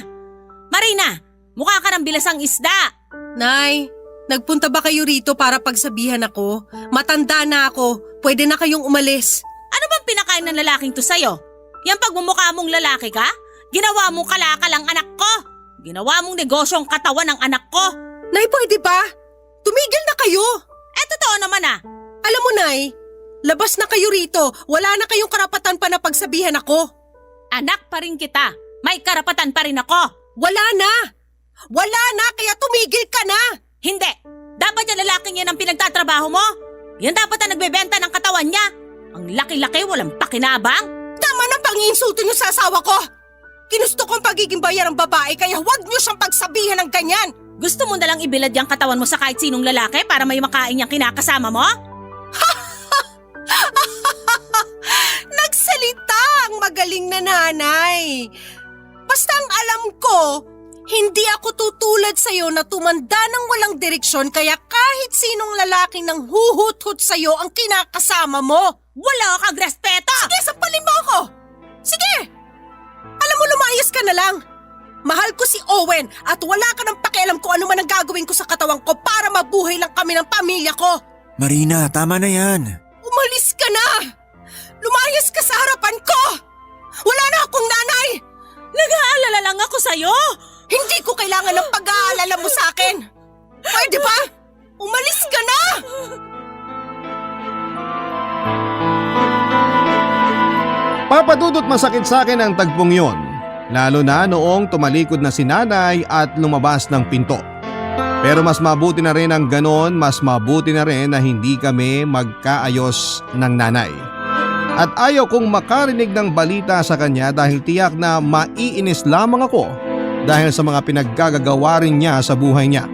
Marina, mukha ka ng bilasang isda. Nay, nagpunta ba kayo rito para pagsabihan ako? Matanda na ako. Pwede na kayong umalis. Ano bang pinakain ng lalaking to sa'yo? Yang pagmumukha mong lalaki ka? Ginawa mong kalakal ang anak ko. Ginawa mong negosyong katawan ng anak ko. Nay, pwede ba? Tumigil na kayo. Totoo naman ah. Alam mo, Nay, labas na kayo rito. Wala na kayong karapatan pa na pagsabihan ako. Anak pa rin kita. May karapatan pa rin ako. Wala na. Wala na, kaya tumigil ka na. Hindi. Dapat yung lalaking yan ang pinagtatrabaho mo. Yan dapat ang nagbebenta ng katawan niya. Ang laki-laki, walang pakinabang. Tama na pang-iinsulto niyo sa asawa ko. Ginusto ko ang pagiging bayarang babae kaya huwag niyo siyang pagsabihan ng ganyan. Gusto mo nalang ibilad yung katawan mo sa kahit sinong lalaki para may makain niyang kinakasama mo? Nagsalita ang magaling na nanay. Basta ang alam ko, hindi ako tutulad sa'yo na tumanda ng walang direksyon kaya kahit sinong lalaking nang huhut-hut sa'yo ang kinakasama mo. Wala kang respeto! Sige, sampalin mo ako! Sige! Alam mo, lumayas ka na lang. Mahal ko si Owen at wala ka ng pakialam kung ano man ang gagawin ko sa katawan ko para mabuhay lang kami ng pamilya ko. Marina, tama na yan. Umalis ka na! Lumayas ka sa harapan ko! Wala na akong nanay! Nag-aalala lang ako sa'yo! Hindi ko kailangan ng pag-aalala mo sa akin! Pwede ba? Umalis ka na! Papadudot masakit sa akin ang tagpong yon, lalo na noong tumalikod na si nanay at lumabas ng pinto. Pero mas mabuti na rin ang ganon, mas mabuti na rin na hindi kami magkaayos ng nanay. At ayaw kong makarinig ng balita sa kanya dahil tiyak na maiinis lamang ako dahil sa mga pinaggagawa rin niya sa buhay niya.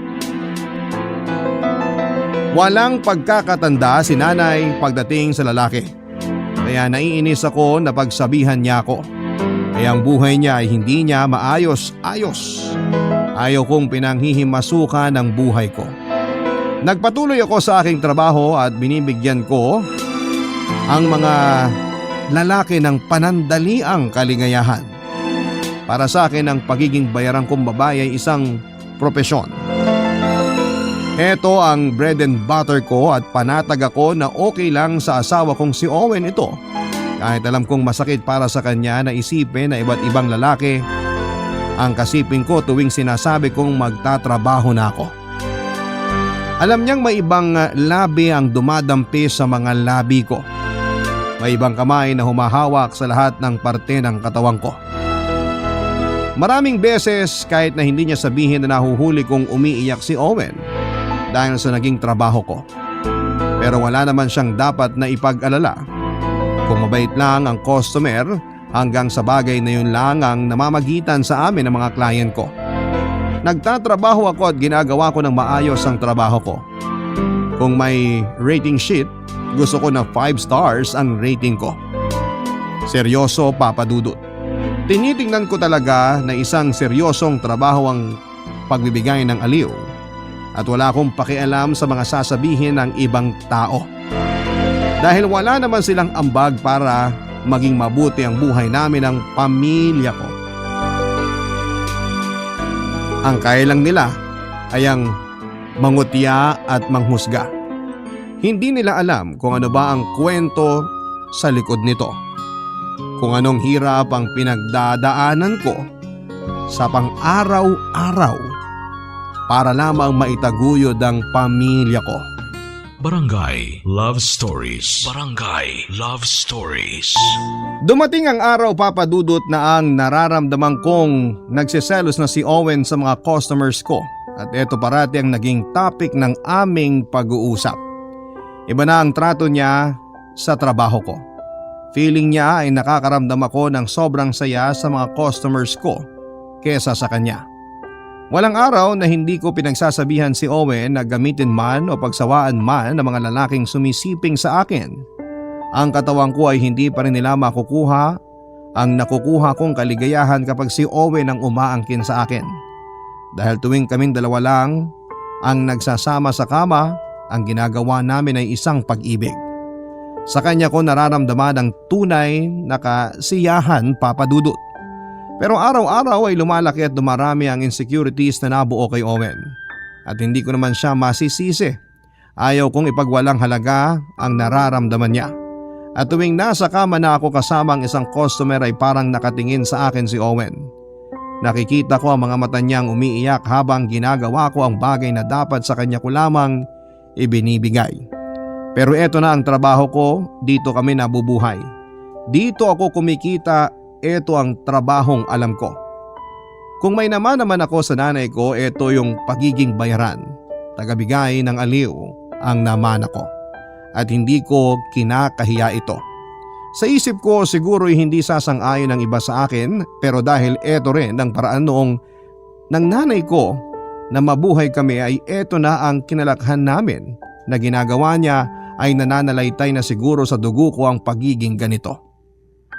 Walang pagkakatanda si nanay pagdating sa lalaki. Kaya naiinis ako na pagsabihan niya ako. Kaya ang buhay niya ay hindi niya maayos-ayos. Ayaw kong pinanghihimasukan ng buhay ko. Nagpatuloy ako sa aking trabaho at binibigyan ko ang mga lalaki ng panandaliang kaligayahan. Para sa akin ang pagiging bayarang kong babae ay isang propesyon. Ito ang bread and butter ko at panatag ako na okay lang sa asawa kong si Owen ito. Kahit alam kong masakit para sa kanya na isipin na iba't ibang lalaki ang kasipin ko tuwing sinasabi kong magtatrabaho na ako. Alam niyang may ibang labi ang dumadampi sa mga labi ko. May ibang kamay na humahawak sa lahat ng parte ng katawan ko. Maraming beses kahit na hindi niya sabihin na nahuhuli kong umiiyak si Owen dahil sa naging trabaho ko. Pero wala naman siyang dapat na ipag-alala. Kung mabait lang ang customer, hanggang sa bagay na yun lang ang namamagitan sa amin ng mga client ko. Nagtatrabaho ako at ginagawa ko ng maayos ang trabaho ko. Kung may rating sheet, gusto ko na 5 stars ang rating ko. Seryoso, Papa Dudut. Tinitingnan ko talaga na isang seryosong trabaho ang pagbibigay ng aliw. At wala akong pakialam sa mga sasabihin ng ibang tao. Dahil wala naman silang ambag para maging mabuti ang buhay namin ng pamilya ko. Ang kaya lang nila ay ang mangutya at manghusga. Hindi nila alam kung ano ba ang kwento sa likod nito. Kung anong hirap ang pinagdadaanan ko sa pang-araw-araw para lamang maitaguyod ang pamilya ko. Barangay Love Stories. Barangay Love Stories. Dumating ang araw, Papa Dudut, na ang nararamdaman kong nagsiselos na si Owen sa mga customers ko. At ito parati ang naging topic ng aming pag-uusap. Iba na ang trato niya sa trabaho ko. Feeling niya ay nakakaramdam ako ng sobrang saya sa mga customers ko kesa sa kanya. Walang araw na hindi ko pinagsasabihan si Owen na gamitin man o pagsawaan man ng mga lalaking sumisiping sa akin. Ang katawan ko ay hindi pa rin nila makukuha ang nakukuha kong kaligayahan kapag si Owen ang umaangkin sa akin. Dahil tuwing kaming dalawa lang ang nagsasama sa kama, ang ginagawa namin ay isang pag-ibig. Sa kanya ko nararamdaman ang tunay na kasiyahan, Papa Dudut. Pero araw-araw ay lumalaki at dumarami ang insecurities na nabuo kay Owen. At hindi ko naman siya masisisi. Ayaw kong ipagwalang halaga ang nararamdaman niya. At tuwing nasa kama na ako kasama ang isang customer ay parang nakatingin sa akin si Owen. Nakikita ko ang mga mata niyang umiiyak habang ginagawa ko ang bagay na dapat sa kanya ko lamang ibinibigay. Pero eto na ang trabaho ko, dito kami nabubuhay. Dito ako kumikita. Ito ang trabahong alam ko. Kung may naman ako sa nanay ko, ito yung pagiging bayaran. Tagabigay ng aliw ang naman ako. At hindi ko kinakahiya ito. Sa isip ko siguro hindi sasang-ayon ang iba sa akin, pero dahil ito rin ang paraan noong ng nanay ko na mabuhay kami ay ito na ang kinalakhan namin na ginagawa niya ay nananalaytay na siguro sa dugo ko ang pagiging ganito.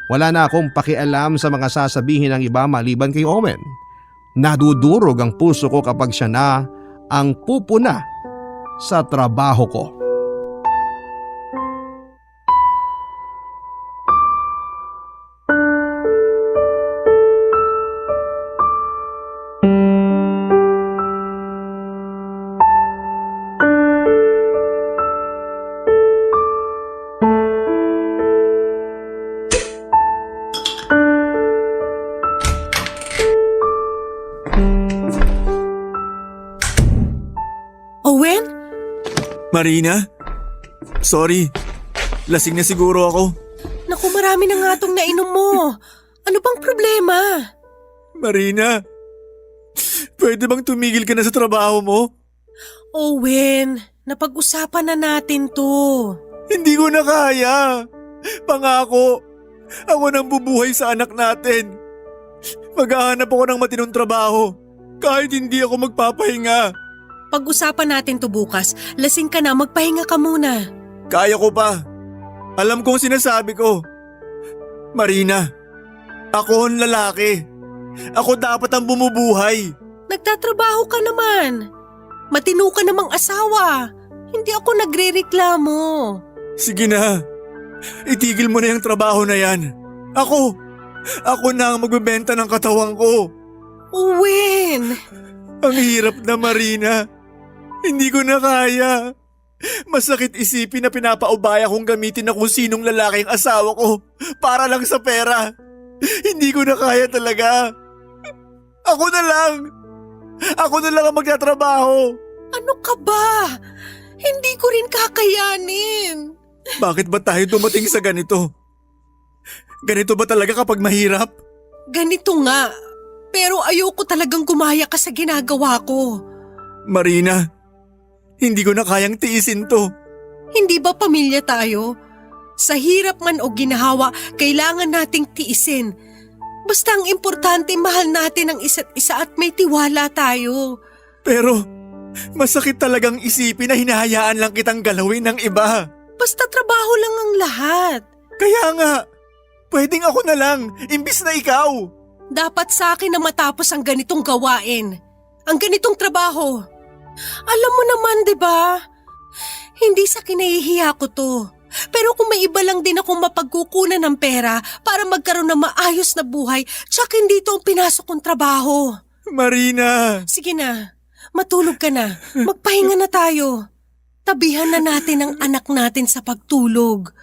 Wala na akong pakialam sa mga sasabihin ng iba maliban kay Owen. Nadudurog ang puso ko kapag siya na ang pupuna sa trabaho ko. Owen? Marina? Sorry. Lasing na siguro ako. Naku, marami na nga tong nainom mo. Ano bang problema? Marina, pwede bang tumigil ka na sa trabaho mo? Owen, napag-usapan na natin to. Hindi ko na kaya. Pangako, ako nang bubuhay sa anak natin. Maghahanap ako ng matinong trabaho kahit hindi ako magpapahinga. Pag-usapan natin to bukas. Lasing ka na, magpahinga ka muna. Kaya ko pa. Alam ko ang sinasabi ko. Marina, ako ang lalaki. Ako dapat ang bumubuhay. Nagtatrabaho ka naman. Matino ka namang asawa. Hindi ako nagrereklamo. Sige na. Itigil mo na yung trabaho na yan. Ako na ang magbebenta ng katawan ko. Owen! Ang hirap na, Marina. Hindi ko na kaya. Masakit isipin na pinapaubaya kong gamitin na kung sinong lalaki ang asawa ko para lang sa pera. Hindi ko na kaya talaga. Ako na lang ang magtatrabaho. Ano ka ba? Hindi ko rin kakayanin. Bakit ba tayo dumating sa ganito? Ganito ba talaga kapag mahirap? Ganito nga. Pero ayoko talagang gumaya ka sa ginagawa ko. Marina, hindi ko na kayang tiisin to. Hindi ba pamilya tayo? Sa hirap man o ginhawa, kailangan nating tiisin. Basta ang importante, mahal natin ang isa't isa at may tiwala tayo. Pero masakit talagang isipin na hinahayaan lang kitang galawin ng iba. Basta trabaho lang ang lahat. Kaya nga, pwedeng ako na lang, imbis na ikaw. Dapat sa akin na matapos ang ganitong gawain. Ang ganitong trabaho. Alam mo naman, di ba? Hindi sa kinahihiya ko to. Pero kung may iba lang din akong mapagkukunan ng pera para magkaroon ng maayos na buhay, tsak hindi ito ang pinasok kong trabaho. Marina! Sige na, matulog ka na. Magpahinga na tayo. Tabihan na natin ang anak natin sa pagtulog.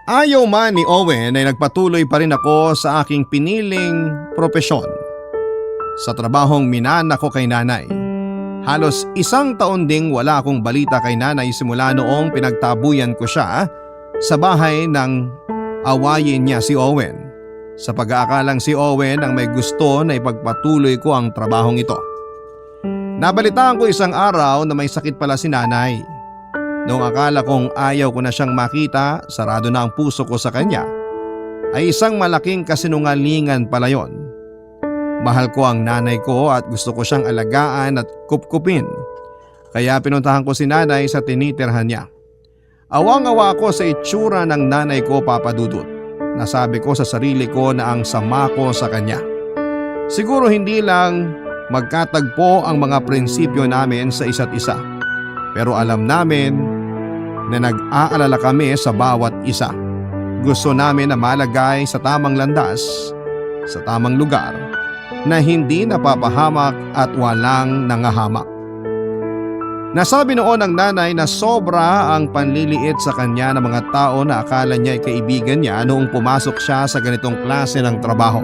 Ayaw man ni Owen ay nagpatuloy pa rin ako sa aking piniling propesyon. Sa trabahong minana ko kay nanay. Halos 1 taon ding wala akong balita kay nanay simula noong pinagtabuyan ko siya sa bahay ng awayin niya si Owen. Sa pag-aakalang si Owen ang may gusto na ipagpatuloy ko ang trabahong ito. Nabalitaan ko isang araw na may sakit pala si nanay. Noong akala kong ayaw ko na siyang makita, sarado na ang puso ko sa kanya, ay isang malaking kasinungalingan pala yon. Mahal ko ang nanay ko at gusto ko siyang alagaan at kupkupin. Kaya pinuntahan ko si nanay sa tinitirhan niya. Awang-awa ako sa itsura ng nanay ko, Papa Dudut. Nasabi ko sa sarili ko na ang sama ko sa kanya. Siguro hindi lang magkatagpo ang mga prinsipyo namin sa isa't isa. Pero alam namin na nag-aalala kami sa bawat isa. Gusto namin na malagay sa tamang landas, sa tamang lugar, na hindi napapahamak at walang nangahamak. Nasabi noon ng nanay na sobra ang panliliit sa kanya ng mga tao na akala niya ay kaibigan niya noong pumasok siya sa ganitong klase ng trabaho.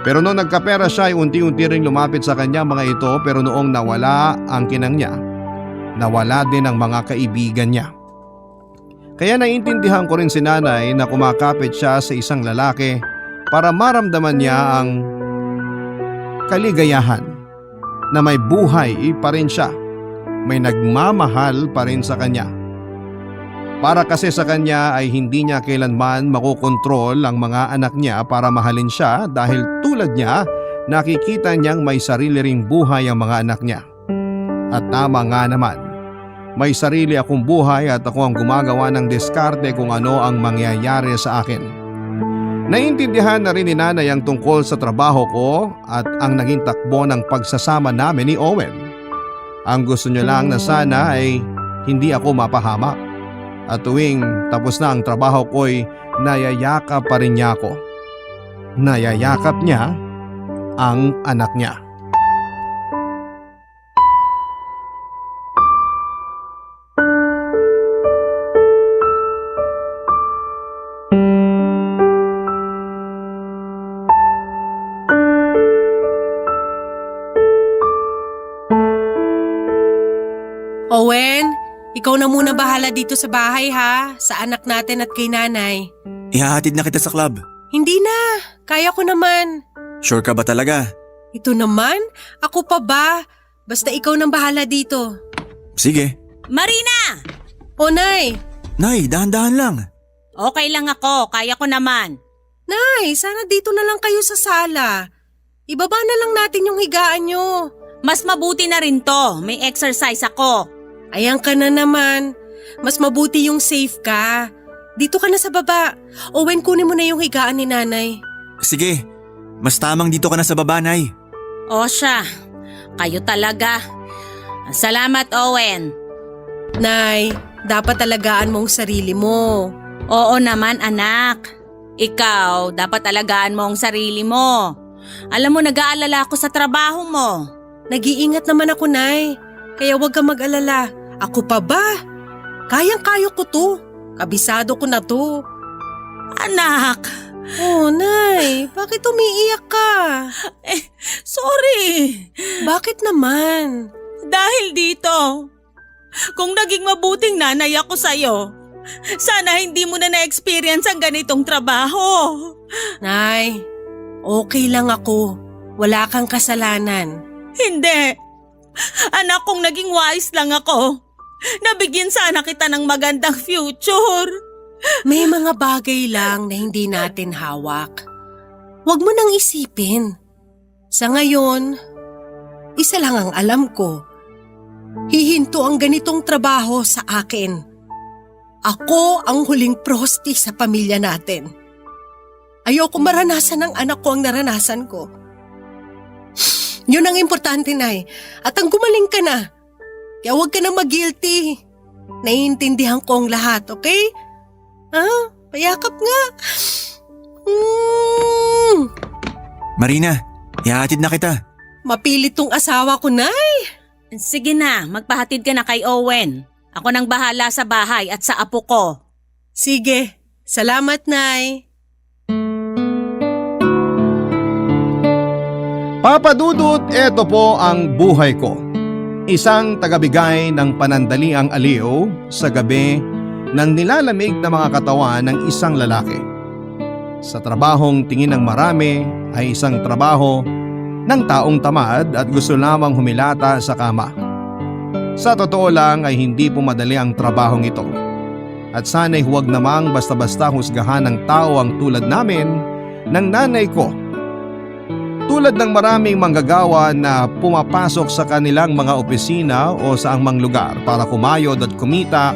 Pero noong nagkapera siya ay unti-unti ring lumapit sa kanya mga ito, pero noong nawala ang kinang niya, nawala din ang mga kaibigan niya. Kaya naiintindihan ko rin si nanay na kumakapit siya sa isang lalaki para maramdaman niya ang kaligayahan na may buhay pa rin siya, may nagmamahal pa rin sa kanya. Para kasi sa kanya ay hindi niya kailanman makokontrol ang mga anak niya para mahalin siya dahil tulad niya nakikita niyang may sarili ring buhay ang mga anak niya. At tama nga naman, may sarili akong buhay at ako ang gumagawa ng diskarte kung ano ang mangyayari sa akin. Naintindihan na rin ni nanay ang tungkol sa trabaho ko at ang naging takbo ng pagsasama namin ni Owen. Ang gusto niya lang na sana ay hindi ako mapahamak. At tuwing tapos na ang trabaho ko'y nayayakap pa rin niya ako. Nayayakap niya ang anak niya. Owen, ikaw na muna bahala dito sa bahay ha, sa anak natin at kay nanay. Ihahatid na kita sa club. Hindi na, kaya ko naman. Sure ka ba talaga? Ito naman, ako pa ba? Basta ikaw nang bahala dito. Sige. Marina! O Nay, Nay, dahan-dahan lang. Okay lang ako, kaya ko naman. Nay, sana dito na lang kayo sa sala. Ibaba na lang natin yung higaan nyo. Mas mabuti na rin to, may exercise ako. Ayan ka na naman. Mas mabuti yung safe ka. Dito ka na sa baba. Owen, kunin mo na yung higaan ni nanay. Sige, mas tamang dito ka na sa baba, Nay. O siya, kayo talaga. Salamat, Owen. Nay, dapat alagaan mo ang sarili mo. Oo naman, anak. Ikaw, dapat alagaan mo ang sarili mo. Alam mo, nag-aalala ako sa trabaho mo. Nag-iingat naman ako, Nay. Kaya huwag kang mag-alala. Ako pa ba? Kayang-kaya ko to. Kabisado ko na to. Anak! Oh, Nay, bakit umiiyak ka? Sorry! Bakit naman? Dahil dito. Kung naging mabuting nanay ako sa'yo, sana hindi mo na na-experience ang ganitong trabaho. Nay, okay lang ako. Wala kang kasalanan. Hindi. Anak, kung naging wise lang ako, nabigyan sana kita ng magandang future. May mga bagay lang na hindi natin hawak. Huwag mo nang isipin. Sa ngayon, isa lang ang alam ko. Hihinto ang ganitong trabaho sa akin. Ako ang huling prosti sa pamilya natin. Ayoko maranasan ng anak ko ang naranasan ko. Yun ang importante, Nay. At ang gumaling ka na. Kaya huwag ka na mag-guilty. Naiintindihan ko ang lahat, okay? Payakap nga. Marina, ihahatid na kita. Mapilit tong asawa ko, Nay. Sige na, magpahatid ka na kay Owen. Ako nang bahala sa bahay at sa apo ko. Sige. Salamat, Nay. Papa Dudut, eto po ang buhay ko. Isang tagabigay ng panandaliang aliw sa gabi ng nilalamig na mga katawan ng isang lalaki. Sa trabahong tingin ng marami ay isang trabaho ng taong tamad at gusto lamang humilata sa kama. Sa totoo lang ay hindi po madali ang trabahong ito. At sana'y huwag namang basta-basta husgahan ng tao ang tulad namin ng nanay ko. Tulad ng maraming manggagawa na pumapasok sa kanilang mga opisina o sa angmang lugar para kumayod at kumita,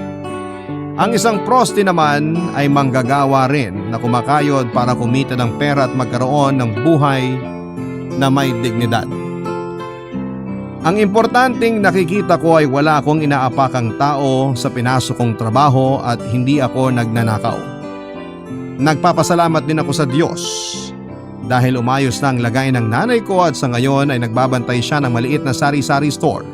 ang isang prosti naman ay manggagawa rin na kumakayod para kumita ng pera at magkaroon ng buhay na may dignidad. Ang importanteng nakikita ko ay wala akong inaapakang tao sa pinasok kong trabaho at hindi ako nagnanakaw. Nagpapasalamat din ako sa Diyos dahil umayos na ang lagay ng nanay ko at sa ngayon ay nagbabantay siya ng maliit na sari-sari store.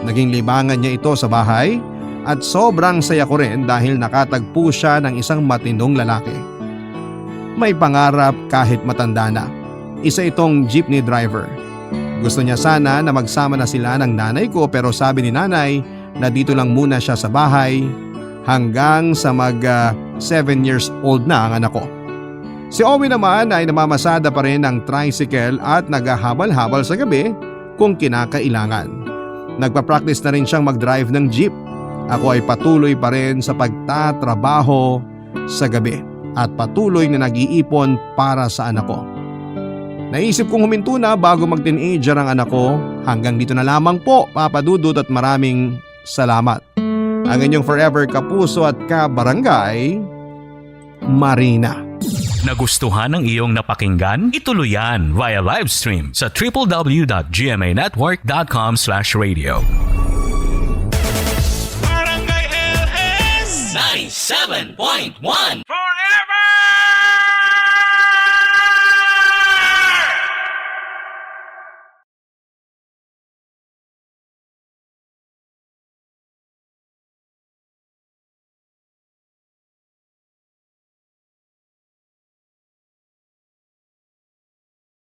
Naging libangan niya ito sa bahay at sobrang saya ko rin dahil nakatagpo siya ng isang matinong lalaki. May pangarap kahit matanda na. Isa itong jeepney driver. Gusto niya sana na magsama na sila ng nanay ko pero sabi ni nanay na dito lang muna siya sa bahay hanggang sa 7 years old na ang anak ko. Si Owie naman ay namamasada pa rin ng tricycle at naghahabal-habal sa gabi kung kinakailangan. Nagpa-practice na rin siyang mag-drive ng jeep. Ako ay patuloy pa rin sa pagtatrabaho sa gabi at patuloy na nag-iipon para sa anak ko. Naisip kong huminto na bago mag-teenager ang anak ko. Hanggang dito na lamang po, Papa Dudut, at maraming salamat. Ang inyong forever kapuso at kabarangay, Marina. Nagustuhan ng iyong napakinggan? Ituloy yan via live stream sa www.gmanetwork.com/radio. Barangay LS 97.1 Forever!